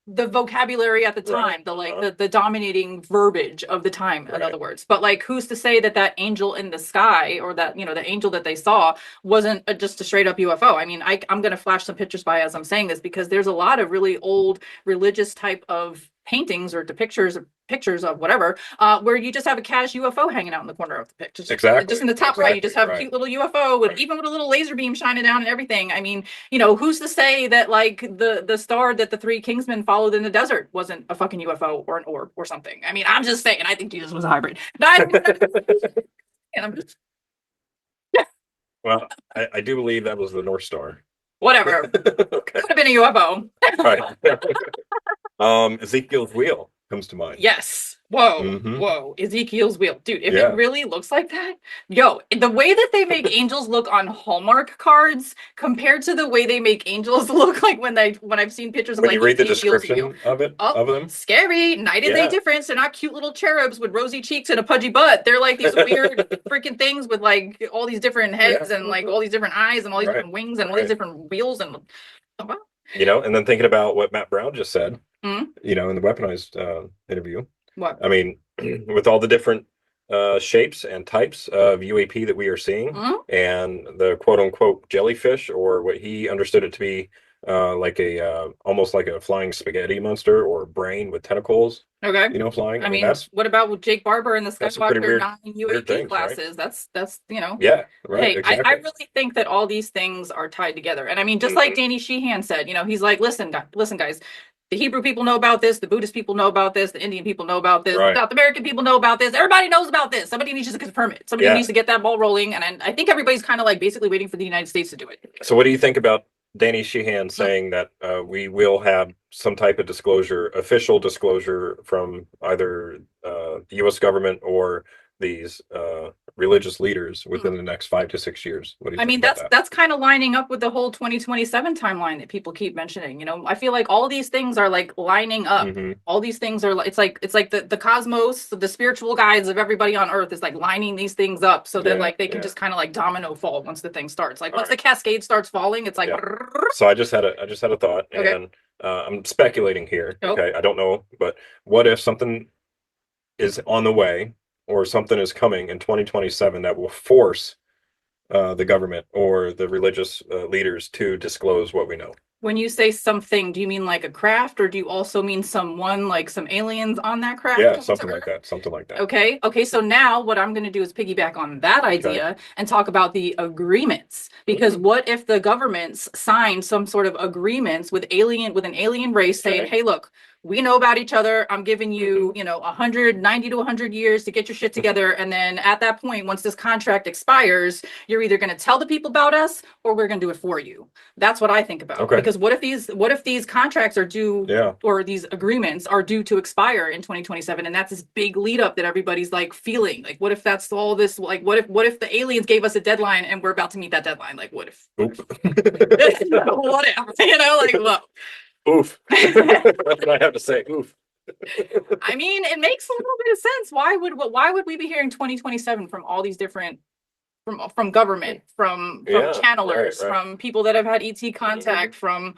vocabulary at the time, the dominating verbiage of the time, in other words. But like, who's to say that angel in the sky, or that, the angel that they saw, wasn't just a straight up UFO? I mean, I'm going to flash some pictures by as I'm saying this, because there's a lot of really old religious type of paintings or pictures of whatever, where you just have a cash UFO hanging out in the corner of the picture. Exactly. Just in the top right, you just have a cute little UFO with even with a little laser beam shining down and everything. I mean, who's to say that like the star that the three Kingsmen followed in the desert wasn't a fucking UFO or an orb or something? I mean, I'm just saying. I think Jesus was a hybrid. And I'm just. Well, I do believe that was the North Star. Whatever. Okay. Could have been a UFO. Right. Ezekiel's wheel comes to mind. Yes. Whoa. Ezekiel's wheel. Dude, if it really looks like that, the way that they make angels look on Hallmark cards compared to the way they make angels look like when I've seen pictures of when like you read the Ezekiel's description wheel. of them. Scary. Night and day difference. They're not cute little cherubs with rosy cheeks and a pudgy butt. They're like these weird freaking things with like all these different heads and like all these different eyes and all these different wings and all these different wheels and and then thinking about what Matt Brown just said, in the weaponized interview. What? I mean, with all the different shapes and types of UAP that we are seeing, and the quote unquote jellyfish, or what he understood it to be, like almost like a flying spaghetti monster or brain with tentacles. Okay. Flying. I mean, what about with Jake Barber and the Skywalker 9 UAP Right? glasses? That's Yeah. Right. Hey, exactly. I really think that all these things are tied together. And I mean, just like Danny Sheehan said, he's like, listen, guys. The Hebrew people know about this. The Buddhist people know about this. The Indian people know about this. The South American people know about this. Everybody knows about this. Somebody needs to confirm it. Somebody needs to get that ball rolling. And I think everybody's kind of like basically waiting for the United States to do it. So what do you think about Danny Sheehan saying that we will have some type of official disclosure from either the U.S. government or these religious leaders within the next 5 to 6 years? What do you think about that? That's kind of lining up with the whole 2027 timeline that people keep mentioning. I feel like all these things are like lining up. All these things are it's like the cosmos, the spiritual guides of everybody on Earth is like lining these things up so that like they can just kind of like domino fall once the thing starts. Like once the cascade starts falling, it's like. So I just had a thought, and I'm speculating here. Okay, I don't know, but what if something is on the way, or something is coming in 2027 that will force the government or the religious leaders to disclose what we know? When you say something, do you mean like a craft, or do you also mean someone, like some aliens on that craft? Yeah, something like that. Okay. So now what I'm going to do is piggyback on that idea and talk about the agreements. Because what if the governments sign some sort of agreements with an alien race saying, hey, look, we know about each other. I'm giving you, 90 to 100 years to get your shit together. And then at that point, once this contract expires, you're either going to tell the people about us or we're going to do it for you. That's what I think about. Okay. Because what if these contracts are due or these agreements are due to expire in 2027? And that's this big lead up that everybody's like feeling. Like, what if that's all this? Like, what if the aliens gave us a deadline and we're about to meet that deadline? Like, what if? Whatever. Like, whoa. Oof. That's what I have to say. Oof. I mean, it makes a little bit of sense. Why would we be hearing 2027 from all these different from government, from channelers, from people that have had ET contact, from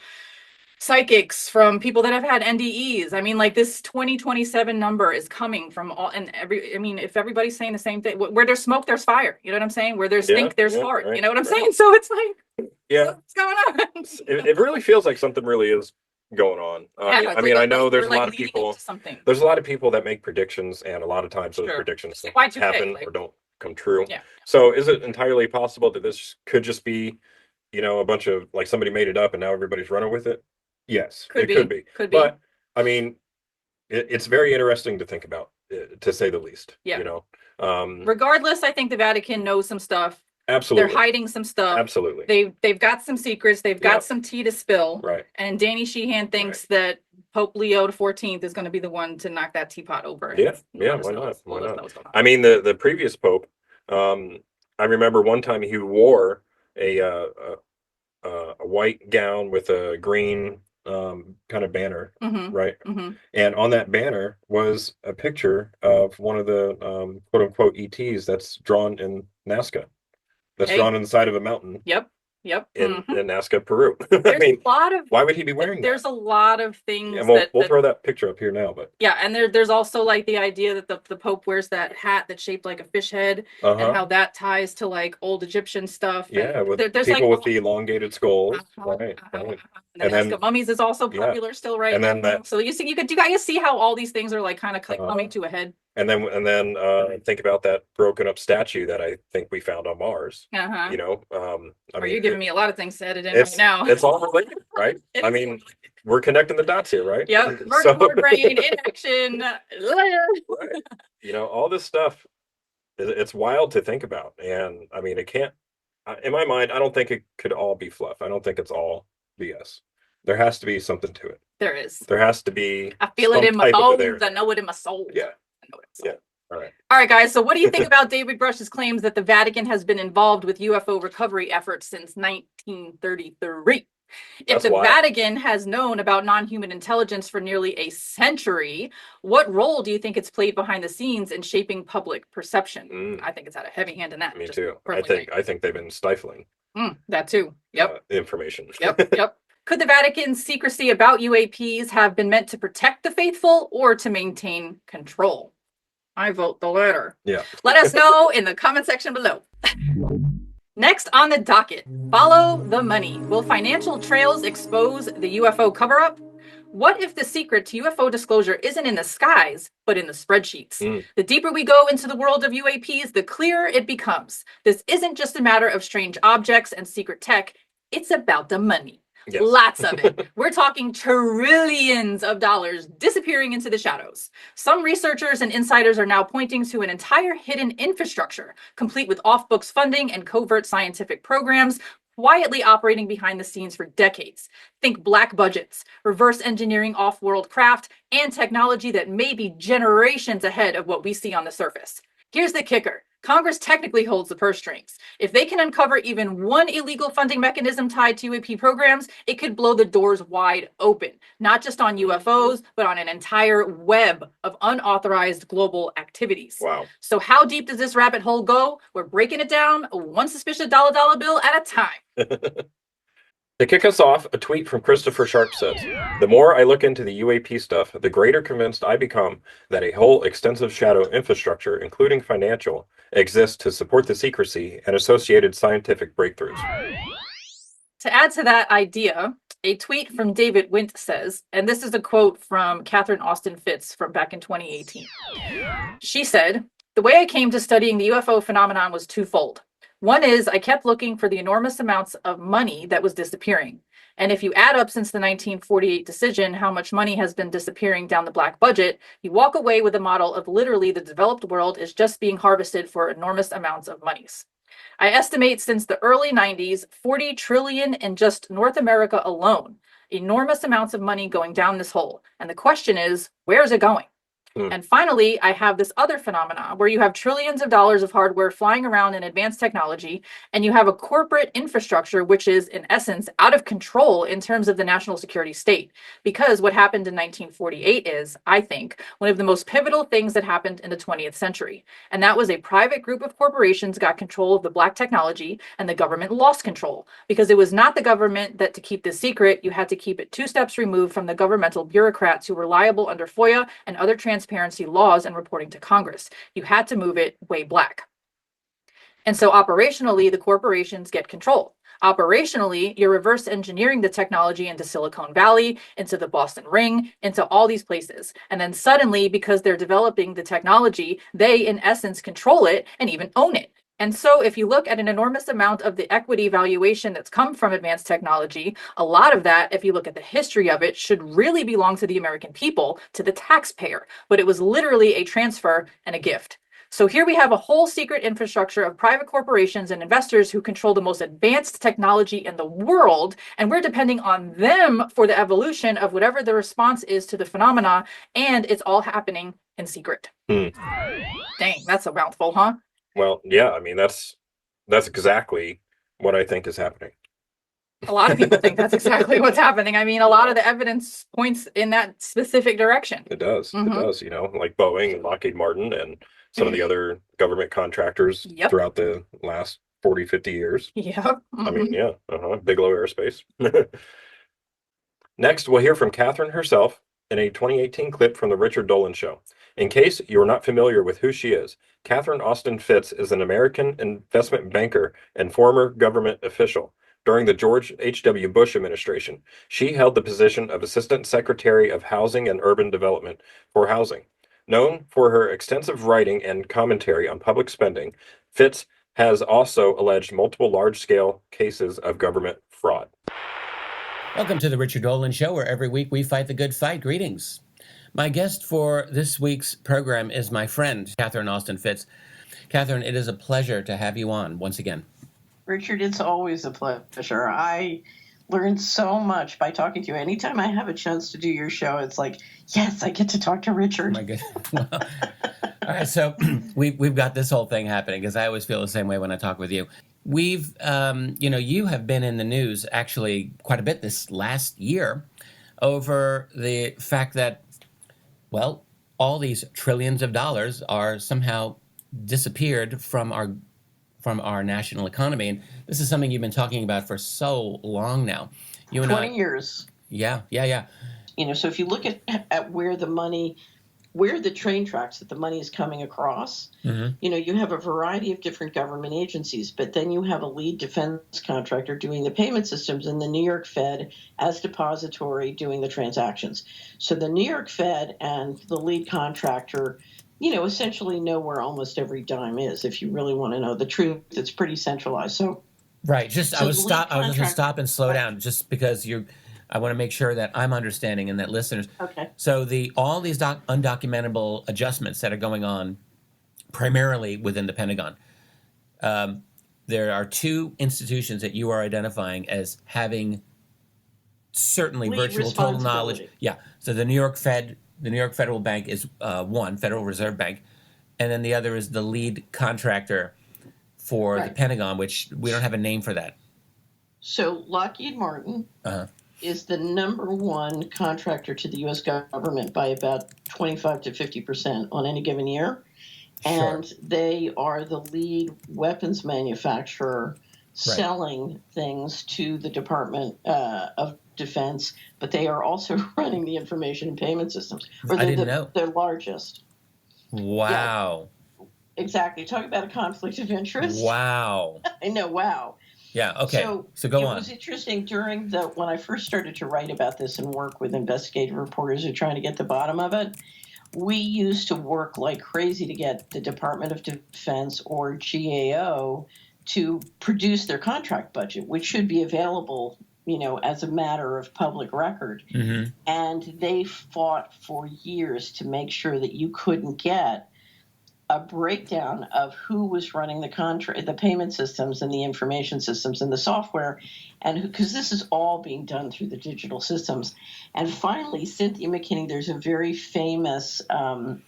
psychics, from people that have had NDEs? I mean, like, this 2027 number is coming from all and every. I mean, if everybody's saying the same thing, where there's smoke, there's fire. You know what I'm saying? Where there's stink, there's fart. You know what I'm saying? So it's like, what's going on? It really feels like something really is going on. I mean, I know there's a lot of people. There's a lot of people that make predictions, and a lot of times those predictions happen or don't come true. Yeah. So, is it entirely possible that this could just be, a bunch of like somebody made it up and now everybody's running with it? Yes, it could be. But I mean, it's very interesting to think about, to say the least. Yeah. Regardless, I think the Vatican knows some stuff. Absolutely. They're hiding some stuff. Absolutely. They've got some secrets. They've got Yep. some tea to spill. Right. And Danny Sheehan thinks that Pope Leo XIV is going to be the one to knock that teapot over. Yeah. Yeah. Why not? Why not? I mean, the previous Pope, I remember one time he wore a white gown with a green kind of banner, right? And on that banner was a picture of one of the quote unquote ETs that's drawn in Nazca. That's drawn on the side of a mountain. Yep. In Nazca, Peru. There's a lot of. Why would he be wearing There's a lot of things. Yeah, we'll throw that picture up here now, but and there's also like the idea that the Pope wears that hat that's shaped like a fish head, and how that ties to like old Egyptian stuff. Yeah, and with there's people like with the elongated skulls, right? And then mummies is also popular still, right? And then that. So you guys see how all these things are like kind of coming to a head. And then think about that broken up statue that I think we found on Mars. You know, you're giving me a lot of things to edit in right now. It's all related, right? I mean, we're connecting the dots here, right? Yep. Vertibird brain in action. Right. You know, all this stuff. It's wild to think about, and I mean, it can't. In my mind, I don't think it could all be fluff. I don't think it's all BS. There has to be something to it. There is. There has to be. I feel it in my bones. I know it in my soul. Yeah. Yeah. All right, guys. So what do you think about David Grush's claims that the Vatican has been involved with UFO recovery efforts since 1933? If the Vatican has known about non-human intelligence for nearly a century, what role do you think it's played behind the scenes in shaping public perception? I think it's had a heavy hand in that. Me too. I think they've been stifling. That too. Yep. Information. Yep. Could the Vatican's secrecy about UAPs have been meant to protect the faithful or to maintain control? I vote the latter. Yeah. Let us know in the comment section below. Next on the docket, follow the money. Will financial trails expose the UFO cover-up? What if the secret to UFO disclosure isn't in the skies, but in the spreadsheets? The deeper we go into the world of UAPs, the clearer it becomes. This isn't just a matter of strange objects and secret tech. It's about the money. Yes. Lots of it. We're talking trillions of dollars disappearing into the shadows. Some researchers and insiders are now pointing to an entire hidden infrastructure, complete with off-books funding and covert scientific programs, quietly operating behind the scenes for decades. Think black budgets, reverse engineering off-world craft, and technology that may be generations ahead of what we see on the surface. Here's the kicker. Congress technically holds the purse strings. If they can uncover even one illegal funding mechanism tied to UAP programs, it could blow the doors wide open, not just on UFOs, but on an entire web of unauthorized global activities. Wow. So how deep does this rabbit hole go? We're breaking it down one suspicious dollar bill at a time. To kick us off, a tweet from Christopher Sharp says, "The more I look into the UAP stuff, the greater convinced I become that a whole extensive shadow infrastructure, including financial, exists to support the secrecy and associated scientific breakthroughs." To add to that idea, a tweet from David Wint says, and this is a quote from Catherine Austin Fitz from back in 2018. She said, "The way I came to studying the UFO phenomenon was twofold. One is I kept looking for the enormous amounts of money that was disappearing. And if you add up since the 1948 decision how much money has been disappearing down the black budget, you walk away with a model of literally the developed world is just being harvested for enormous amounts of monies. I estimate since the early 90s, 40 trillion in just North America alone. Enormous amounts of money going down this hole. And the question is, where is it going? And finally, I have this other phenomena where you have trillions of dollars of hardware flying around in advanced technology, and you have a corporate infrastructure which is, in essence, out of control in terms of the national security state. Because what happened in 1948 is, I think, one of the most pivotal things that happened in the 20th century. And that was a private group of corporations got control of the black technology, and the government lost control. Because it was not the government that to keep this secret, you had to keep it 2 steps removed from the governmental bureaucrats who were liable under FOIA and other transparency laws and reporting to Congress. You had to move it way black. And so operationally, the corporations get control. Operationally, you're reverse engineering the technology into Silicon Valley, into the Boston Ring, into all these places. And then suddenly, because they're developing the technology, they in essence control it and even own it. And so if you look at an enormous amount of the equity valuation that's come from advanced technology, a lot of that, if you look at the history of it, should really belong to the American people, to the taxpayer. But it was literally a transfer and a gift. So here we have a whole secret infrastructure of private corporations and investors who control the most advanced technology in the world, and we're depending on them for the evolution of whatever the response is to the phenomena, and it's all happening in secret. Dang, that's a mouthful, huh? Well, yeah, I mean, that's exactly what I think is happening. A lot of people think that's exactly what's happening. I mean, a lot of the evidence points in that specific direction. It does. Mhm. It does, like Boeing and Lockheed Martin and some of the other government contractors Yep. throughout the last 40, 50 years. Yep. I mean, yeah, Bigelow Aerospace. Next, we'll hear from Catherine herself in a 2018 clip from The Richard Dolan Show. In case you're not familiar with who she is, Catherine Austin Fitts is an American investment banker and former government official. During the George H.W. Bush administration, she held the position of Assistant Secretary of Housing and Urban Development for Housing. Known for her extensive writing and commentary on public spending, Fitts has also alleged multiple large-scale cases of government fraud. Welcome to the Richard Dolan Show, where every week we fight the good fight. Greetings. My guest for this week's program is my friend, Catherine Austin Fitts. Catherine, it is a pleasure to have you on once again. Richard, it's always a pleasure. I learned so much by talking to you. Anytime I have a chance to do your show, it's like, yes, I get to talk to Richard. Oh my goodness. Well, all right, so we've got this whole thing happening because I always feel the same way when I talk with you. We've, you have been in the news actually quite a bit this last year over the fact that, well, all these trillions of dollars are somehow disappeared from our national economy. And this is something you've been talking about for so long now. 20 years. Yeah. So if you look at where the train tracks that the money is coming across, you have a variety of different government agencies, but then you have a lead defense contractor doing the payment systems and the New York Fed as depository doing the transactions. So the New York Fed and the lead contractor, essentially know where almost every dime is. If you really want to know the truth, it's pretty centralized. So, right. I was going to stop and slow down just because I want to make sure that I'm understanding and that listeners. Okay. So all these undocumentable adjustments that are going on, primarily within the Pentagon, there are two institutions that you are identifying as having certainly virtual total knowledge. Yeah. So the New York Federal Bank is one, Federal Reserve Bank, and then the other is the lead contractor for the Pentagon, which we don't have a name for that. So Lockheed Martin is the number one contractor to the U.S. government by about 25 to 50% on any given year. And they are the lead weapons manufacturer selling things to the Department of Defense, but they are also running the information and payment systems. I didn't know. They're largest. Wow. Yeah, exactly. Talk about a conflict of interest. Wow. I know. Wow. Yeah. Okay. So go on. It was interesting when I first started to write about this and work with investigative reporters who are trying to get to the bottom of it. We used to work like crazy to get the Department of Defense or GAO to produce their contract budget, which should be available, as a matter of public record. Mm-hmm. And they fought for years to make sure that you couldn't get a breakdown of who was running the payment systems and the information systems and the software, and because this is all being done through the digital systems. And finally, Cynthia McKinney, there's a very famous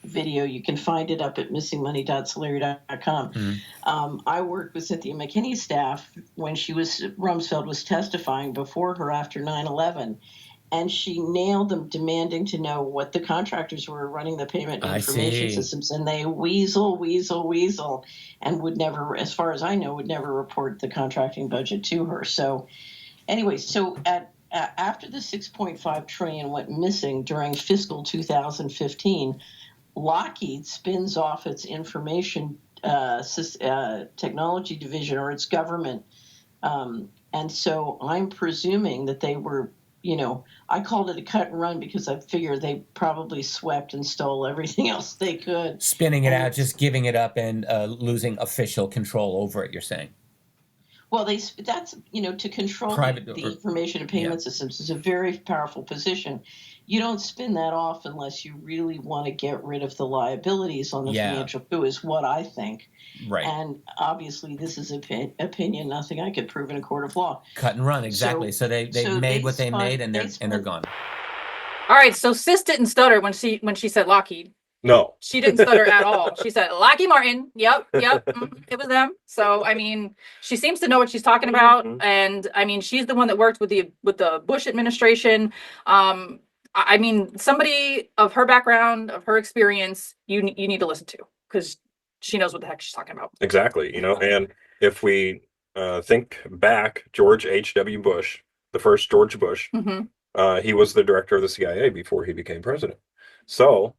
video. You can find it up at missingmoney.celery.com. Mm-hmm. I worked with Cynthia McKinney's staff when Rumsfeld was testifying before her after 9/11. And she nailed them, demanding to know what the contractors were running the payment information systems. And they weasel, and would never, as far as I know, report the contracting budget to her. So anyway, after the $6.5 trillion went missing during fiscal 2015, Lockheed spins off its information technology division, or its government. And so I'm presuming that they were, I called it a cut and run because I figured they probably swept and stole everything else they could. Spinning it out, just giving it up and losing official control over it, you're saying? Well, that's, to control the information and payment systems is a very powerful position. You don't spin that off unless you really want to get rid of the liabilities on the financial coup, is what I think. Right. And obviously, this is opinion, nothing I could prove in a court of law. Cut and run, exactly. So they made what they made, and they're gone. All right, so Sis didn't stutter when she said Lockheed. No. She didn't stutter at all. She said, Lockheed Martin. Yep. It was them. So, I mean, she seems to know what she's talking about. And I mean, she's the one that worked with the Bush administration. I mean, somebody of her background, of her experience, you need to listen to, because she knows what the heck she's talking about. Exactly. And if we think back, George H.W. Bush, the first George Bush, he was the director of the CIA before he became president. So,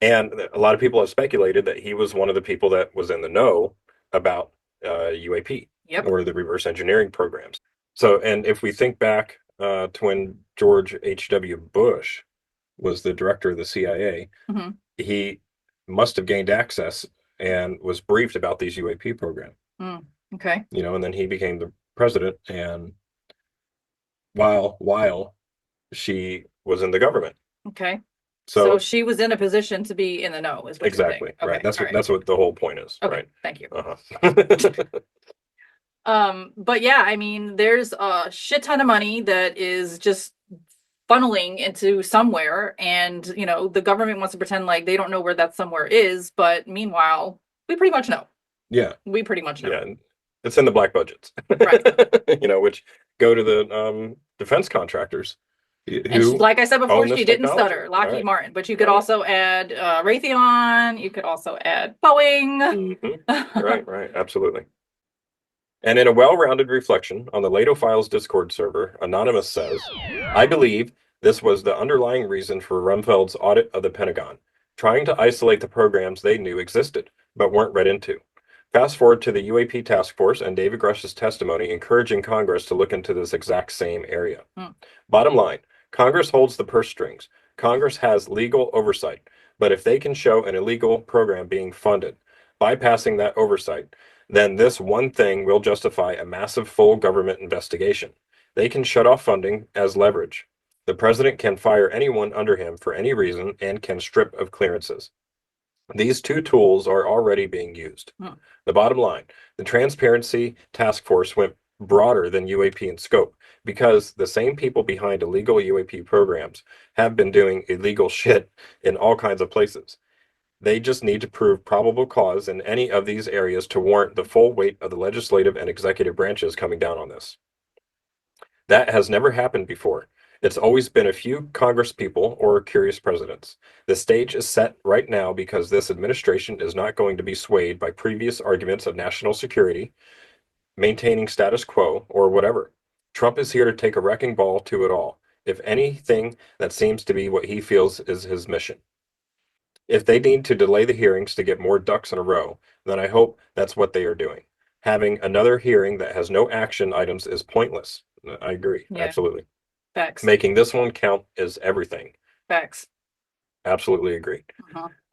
and a lot of people have speculated that he was one of the people that was in the know about UAP or the reverse engineering programs. So, and if we think back to when George H.W. Bush was the director of the CIA, he must have gained access and was briefed about these UAP programs. Okay. And then he became the president, and while she was in the government. Okay. So she was in a position to be in the know, is what exactly you're saying. Right. That's what the whole point is. Okay, right. Thank you. But yeah, I mean, there's a shit ton of money that is just funneling into somewhere, and the government wants to pretend like they don't know where that somewhere is, but meanwhile, we pretty much know. Yeah. We pretty much know. Yeah. It's in the black budgets. Right. Which go to the defense contractors. And like I said before, she didn't stutter, Lockheed right. Martin, but you could also add Raytheon. You could also add Boeing. Right. Absolutely. And in a well-rounded reflection on the Lato Files Discord server, Anonymous says, I believe this was the underlying reason for Rumfeld's audit of the Pentagon, trying to isolate the programs they knew existed, but weren't read into. Fast forward to the UAP task force and David Grush's testimony encouraging Congress to look into this exact same area. Bottom line, Congress holds the purse strings. Congress has legal oversight, but if they can show an illegal program being funded, bypassing that oversight, then this one thing will justify a massive full government investigation. They can shut off funding as leverage. The president can fire anyone under him for any reason and can strip of clearances. These two tools are already being used. The bottom line, the Transparency Task Force went broader than UAP in scope because the same people behind illegal UAP programs have been doing illegal shit in all kinds of places. They just need to prove probable cause in any of these areas to warrant the full weight of the legislative and executive branches coming down on this. That has never happened before. It's always been a few Congress people or curious presidents. The stage is set right now because this administration is not going to be swayed by previous arguments of national security, maintaining status quo, or whatever. Trump is here to take a wrecking ball to it all. If anything, that seems to be what he feels is his mission. If they need to delay the hearings to get more ducks in a row, then I hope that's what they are doing. Having another hearing that has no action items is pointless. I agree. Yeah. Absolutely. Facts. Making this one count is everything. Facts. Absolutely agree.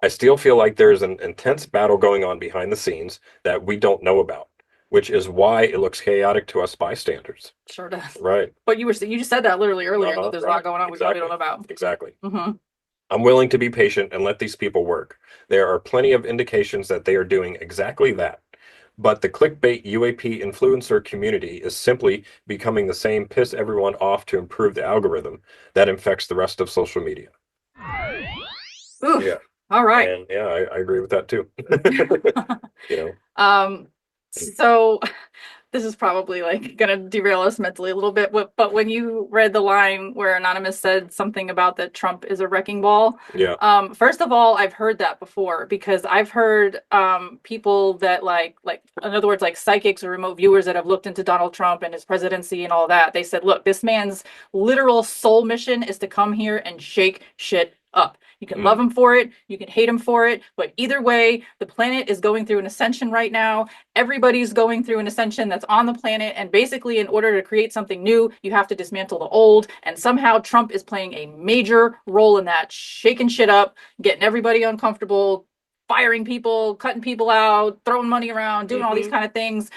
I still feel like there's an intense battle going on behind the scenes that we don't know about, which is why it looks chaotic to us bystanders. Sure does. Right. But you just said that literally earlier, that there's a lot going on we probably don't know about. Exactly. I'm willing to be patient and let these people work. There are plenty of indications that they are doing exactly that. But the clickbait UAP influencer community is simply becoming the same piss everyone off to improve the algorithm that infects the rest of social media. Oof. Yeah. All right. And yeah, I agree with that too. So this is probably gonna derail us mentally a little bit, but when you read the line where Anonymous said something about that Trump is a wrecking ball, first of all, I've heard that before because I've heard people that like in other words, like psychics or remote viewers that have looked into Donald Trump and his presidency and all that. They said, look, this man's literal soul mission is to come here and shake shit up. You can love him for it, you can hate him for it, but either way, the planet is going through an ascension right now. Everybody's going through an ascension that's on the planet, and basically in order to create something new, you have to dismantle the old, and somehow Trump is playing a major role in that, shaking shit up, getting everybody uncomfortable, firing people, cutting people out, throwing money around, doing all these kind of things,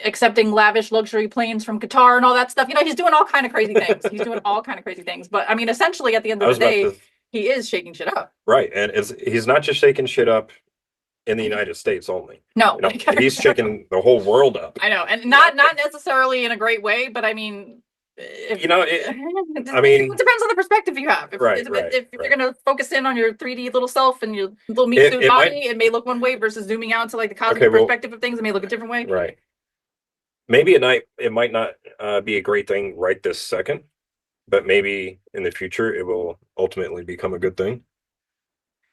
accepting lavish luxury planes from Qatar and all that stuff. He's doing all kind of crazy things. He's doing all kind of crazy things. But I mean, essentially, at the end of the day, he is shaking shit up. Right, and he's not just shaking shit up in the United States only. No, he's shaking the whole world up. I know, and not necessarily in a great way, but I mean, it depends on the perspective you have. If you're going to focus in on your 3D little self and your little meat suit body, it may look one way versus zooming out to like the cosmic perspective of things, it may look a different way. Right. Maybe it might not be a great thing right this second, but maybe in the future it will ultimately become a good thing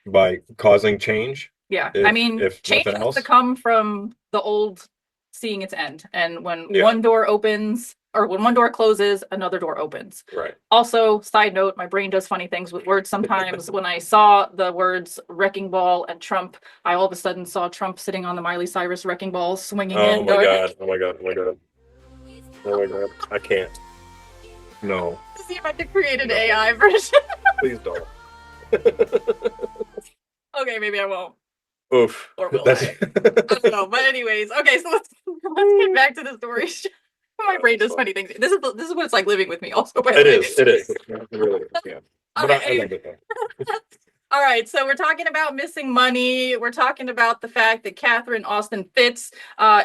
by causing change. Yeah, I mean, change has to come from the old seeing its end, and when one door opens, or when one door closes, another door opens. Right. Also, side note, my brain does funny things with words sometimes. When I saw the words wrecking ball and Trump, I all of a sudden saw Trump sitting on the Miley Cyrus wrecking ball, swinging in. Oh my god! I can't. No. See if I can create an AI version. Please don't. Okay, maybe I won't. Oof. Or will I? I don't know. But anyways, okay, so let's get back to the story. My brain does funny things. This is what it's like living with me also. It is. It really is, yeah. But I love it though. All right, so we're talking about missing money. We're talking about the fact that Catherine Austin Fitts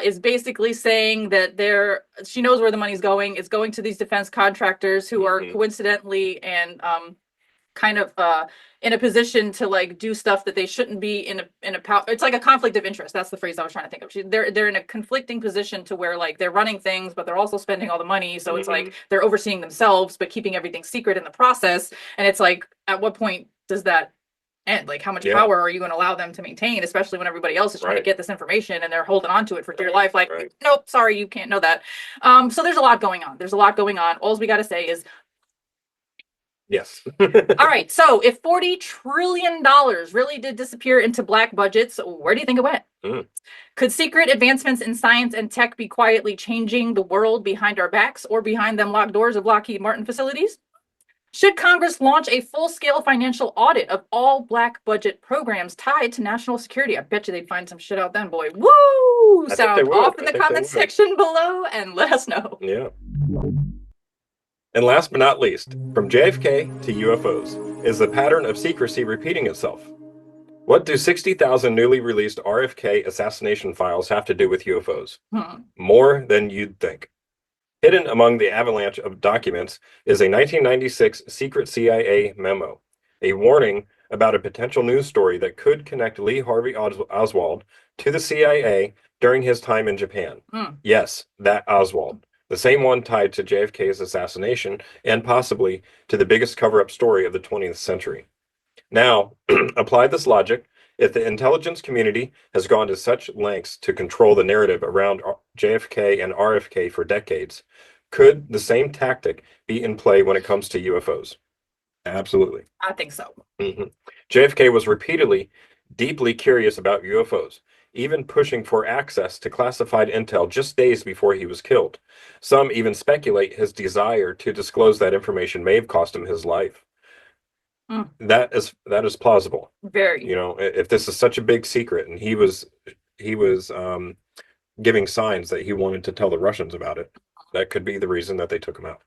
is basically saying that she knows where the money's going. It's going to these defense contractors who are coincidentally and kind of in a position to like do stuff that they shouldn't be in a it's like a conflict of interest. That's the phrase I was trying to think of. They're in a conflicting position to where like they're running things, but they're also spending all the money. So it's like they're overseeing themselves, but keeping everything secret in the process. And it's like, at what point does that end? Like, how much power are you going to allow them to maintain, especially when everybody else is trying to get this information and they're holding on to it for dear life? Like, nope, sorry, you can't know that. So there's a lot going on. All we got to say is, yes. all right. So if $40 trillion really did disappear into black budgets, where do you think it went? Could secret advancements in science and tech be quietly changing the world behind our backs or behind them locked doors of Lockheed Martin facilities? Should Congress launch a full-scale financial audit of all black budget programs tied to national security? I bet you they'd find some shit out then, boy. Woo! Sound off in the comment section below and let us know. Yeah. And last but not least, from JFK to UFOs, is the pattern of secrecy repeating itself? What do 60,000 newly released RFK assassination files have to do with UFOs? More than you'd think. Hidden among the avalanche of documents is a 1996 secret CIA memo, a warning about a potential news story that could connect Lee Harvey Oswald to the CIA during his time in Japan. Yes, that Oswald. The same one tied to JFK's assassination and possibly to the biggest cover-up story of the 20th century. Now, apply this logic. If the intelligence community has gone to such lengths to control the narrative around JFK and RFK for decades, could the same tactic be in play when it comes to UFOs? Absolutely. I think so. JFK was repeatedly deeply curious about UFOs, even pushing for access to classified intel just days before he was killed. Some even speculate his desire to disclose that information may have cost him his life. That is plausible. Very. If this is such a big secret and he was giving signs that he wanted to tell the Russians about it, that could be the reason that they took him out.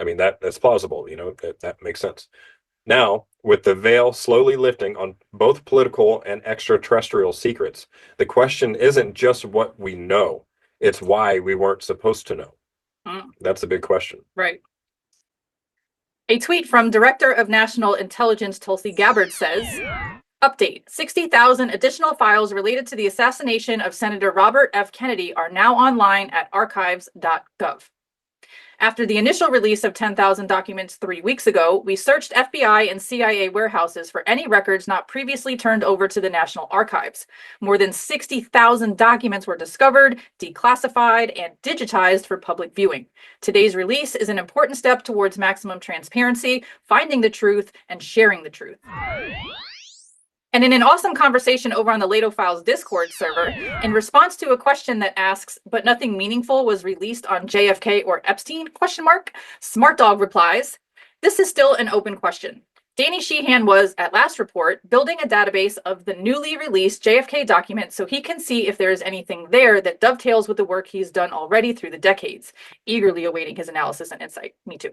I mean, that's plausible, that makes sense. Now, with the veil slowly lifting on both political and extraterrestrial secrets, the question isn't just what we know, it's why we weren't supposed to know. That's a big question. Right. A tweet from Director of National Intelligence Tulsi Gabbard says, update, 60,000 additional files related to the assassination of Senator Robert F. Kennedy are now online at archives.gov. After the initial release of 10,000 documents 3 weeks ago, we searched FBI and CIA warehouses for any records not previously turned over to the National Archives. More than 60,000 documents were discovered, declassified, and digitized for public viewing. Today's release is an important step towards maximum transparency, finding the truth, and sharing the truth. And in an awesome conversation over on the Lato Files Discord server, in response to a question that asks, but nothing meaningful was released on JFK or Epstein, Smart Dog replies, this is still an open question. Danny Sheehan was, at last report, building a database of the newly released JFK documents so he can see if there is anything there that dovetails with the work he's done already through the decades, eagerly awaiting his analysis and insight. Me too.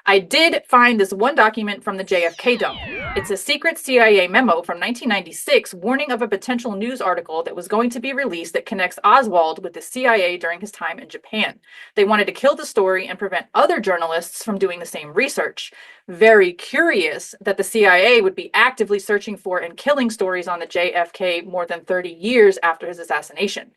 I did find this one document from the JFK dump. It's a secret CIA memo from 1996 warning of a potential news article that was going to be released that connects Oswald with the CIA during his time in Japan. They wanted to kill the story and prevent other journalists from doing the same research. Very curious that the CIA would be actively searching for and killing stories on the JFK more than 30 years after his assassination.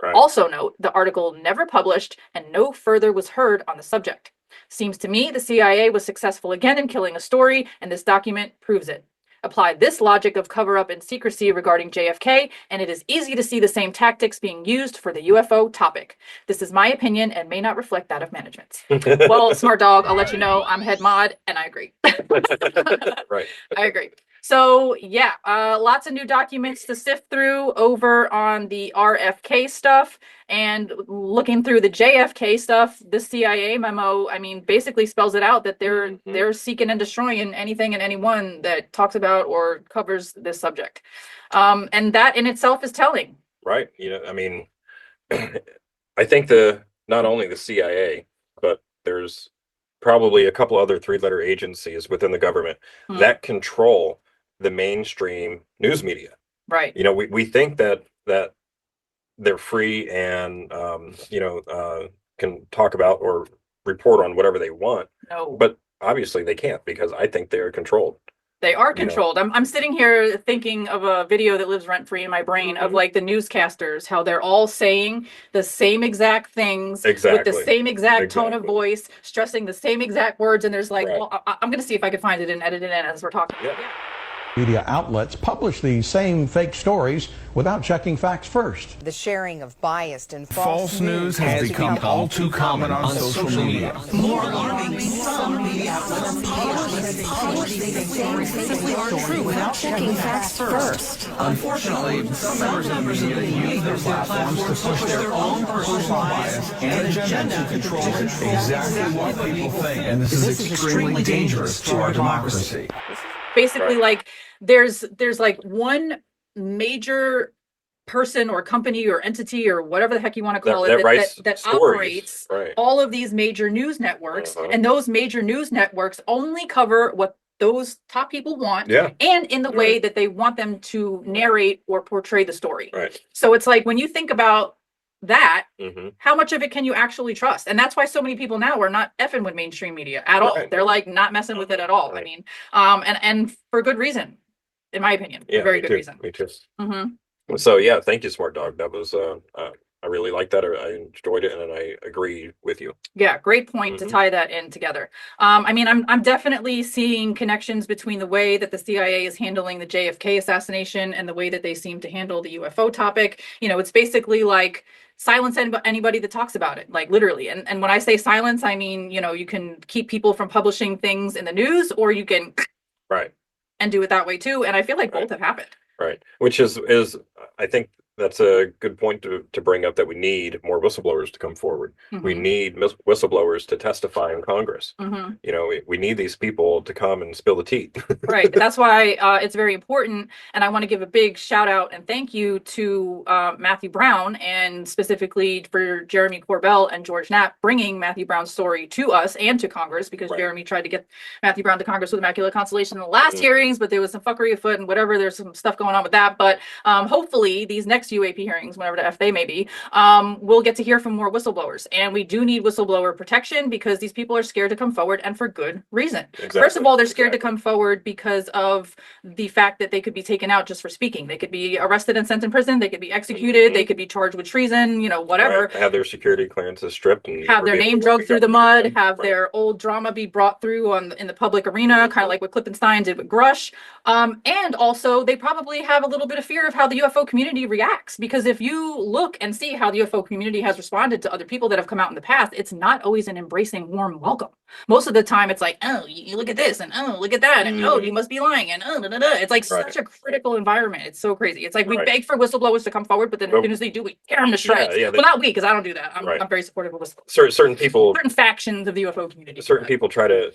Right. Also note, the article never published and no further was heard on the subject. Seems to me the CIA was successful again in killing a story, and this document proves it. Apply this logic of cover-up and secrecy regarding JFK, and it is easy to see the same tactics being used for the UFO topic. This is my opinion and may not reflect that of management's. Well, smart dog, I'll let you know I'm head mod, and I agree. Right. I agree. So yeah, lots of new documents to sift through over on the RFK stuff, and looking through the JFK stuff. The CIA memo, I mean, basically spells it out that they're seeking and destroying anything and anyone that talks about or covers this subject, and that in itself is telling. Right. You know, I mean, I think not only the CIA, but there's probably a couple other three-letter agencies within the government that control the mainstream news media. Right. You know, we think that they're free and can talk about or report on whatever they want. No. But obviously they can't, because I think they're controlled. They are controlled. I'm sitting here thinking of a video that lives rent-free in my brain of like the newscasters, how they're all saying the same exact things with the same exact tone of voice, stressing the same exact words. And there's like, well, I'm going to see if I can find it and edit it in as we're talking. Yeah. Media outlets publish these same fake stories without checking facts first. The sharing of biased and False news has become all too common on social media. More alarming, some media outlets publish these stories simply aren't true without checking facts first. Unfortunately, some members of the media use their platforms to push their own personal bias and agenda to control exactly what people think. And this is extremely dangerous to our democracy. Basically, like there's like one major person or company or entity or whatever the heck you want to call that operates all of these major news networks, and those major news networks only cover what those top people want, and in the way that they want them to narrate or portray the story. So it's like, when you think about that, how much of it can you actually trust? And that's why so many people now are not effing with mainstream media at all. They're like not messing with it at all. I mean, and for good reason, in my opinion. Yeah, very good reason. Me too. So yeah, thank you, Smart Dog. That was I really liked that. I enjoyed it, and I agree with you. Yeah, great point to tie that in together. I mean, I'm definitely seeing connections between the way that the CIA is handling the JFK assassination and the way that they seem to handle the UFO topic. You know, it's basically like silence anybody that talks about it, like literally. And when I say silence, I mean, you know, you can keep people from publishing things in the news, or you can and do it that way too. And I feel like both have happened. Right. Which is I think that's a good point to bring up, that we need more whistleblowers to come forward. We need whistleblowers to testify in Congress. You know, we need these people to come and spill the tea. Right. That's why it's very important. And I want to give a big shout out and thank you to Matthew Brown, and specifically for Jeremy Corbell and George Knapp bringing Matthew Brown's story to us and to Congress, because Jeremy tried to get Matthew Brown to Congress with Immaculate Constellation in the last hearings, but there was some fuckery afoot and whatever. There's some stuff going on with that. But hopefully these next UAP hearings, whenever the F they may be, we'll get to hear from more whistleblowers. And we do need whistleblower protection, because these people are scared to come forward, and for good reason. First of all, they're scared to come forward because of the fact that they could be taken out just for speaking. They could be arrested and sent in prison. They could be executed. They could be charged with treason, you know, whatever. Have their security clearances stripped. And have their name dragged through the mud. Have their old drama be brought through in the public arena, kind of like what Klippenstein did with Grush. And also, they probably have a little bit of fear of how the UFO community reacts. facts, because if you look and see how the UFO community has responded to other people that have come out in the past, it's not always an embracing, warm welcome. Most of the time it's like, oh, you look at this, and oh, look at that, and oh, you must be lying, and oh, da, da, da. It's like such a critical environment. It's so crazy. It's like we beg for whistleblowers to come forward, but then as soon as they do, we tear them to shreds. Well, not we, because I don't do that. I'm very supportive of whistleblowers. Certain people, certain factions of the UFO community. Certain people try to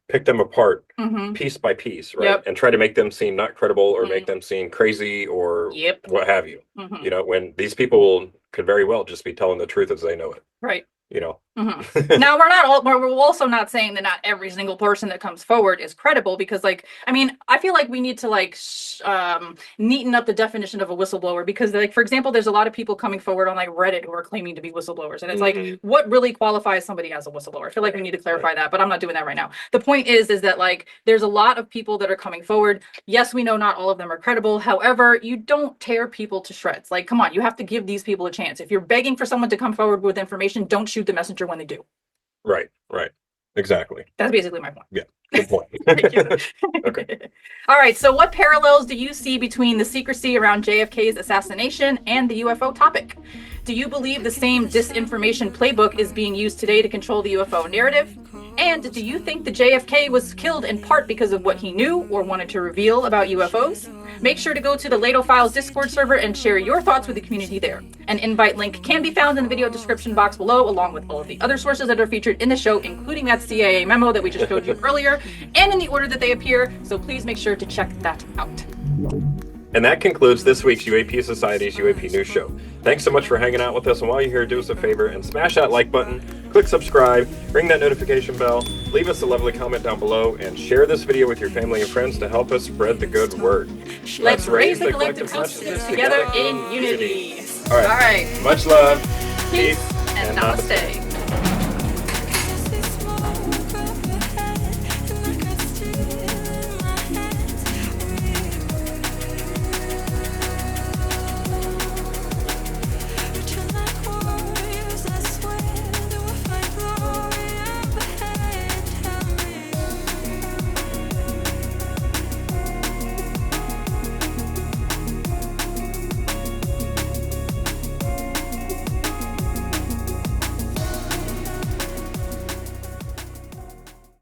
pick them apart piece by piece, right? And try to make them seem not credible or make them seem crazy or what have you. You know, when these people could very well just be telling the truth as they know it. Right. You know. Now we're also not saying that not every single person that comes forward is credible, because like, I mean, I feel like we need to like neaten up the definition of a whistleblower, because like, for example, there's a lot of people coming forward on like Reddit who are claiming to be whistleblowers, and it's like, what really qualifies somebody as a whistleblower? I feel like we need to clarify that, but I'm not doing that right now. The point is that like, there's a lot of people that are coming forward. Yes, we know not all of them are credible. However, you don't tear people to shreds. Like, come on, you have to give these people a chance. If you're begging for someone to come forward with information, don't shoot the messenger when they do. Right. Exactly. That's basically my point. Yeah, good point. Okay. All right, so what parallels do you see between the secrecy around JFK's assassination and the UFO topic? Do you believe the same disinformation playbook is being used today to control the UFO narrative? And do you think the JFK was killed in part because of what he knew or wanted to reveal about UFOs? Make sure to go to the Lato Files Discord server and share your thoughts with the community there. An invite link can be found in the video description box below, along with all of the other sources that are featured in the show, including that CIA memo that we just showed you earlier, and in the order that they appear, so please make sure to check that out. And that concludes this week's UAP Society's UAP News Show. Thanks so much for hanging out with us, and while you're here, do us a favor and smash that like button, click subscribe, ring that notification bell, leave us a lovely comment down below, and share this video with your family and friends to help us spread the good word. Let's raise the collective consciousness together in unity. All right. Much love, peace, and namaste.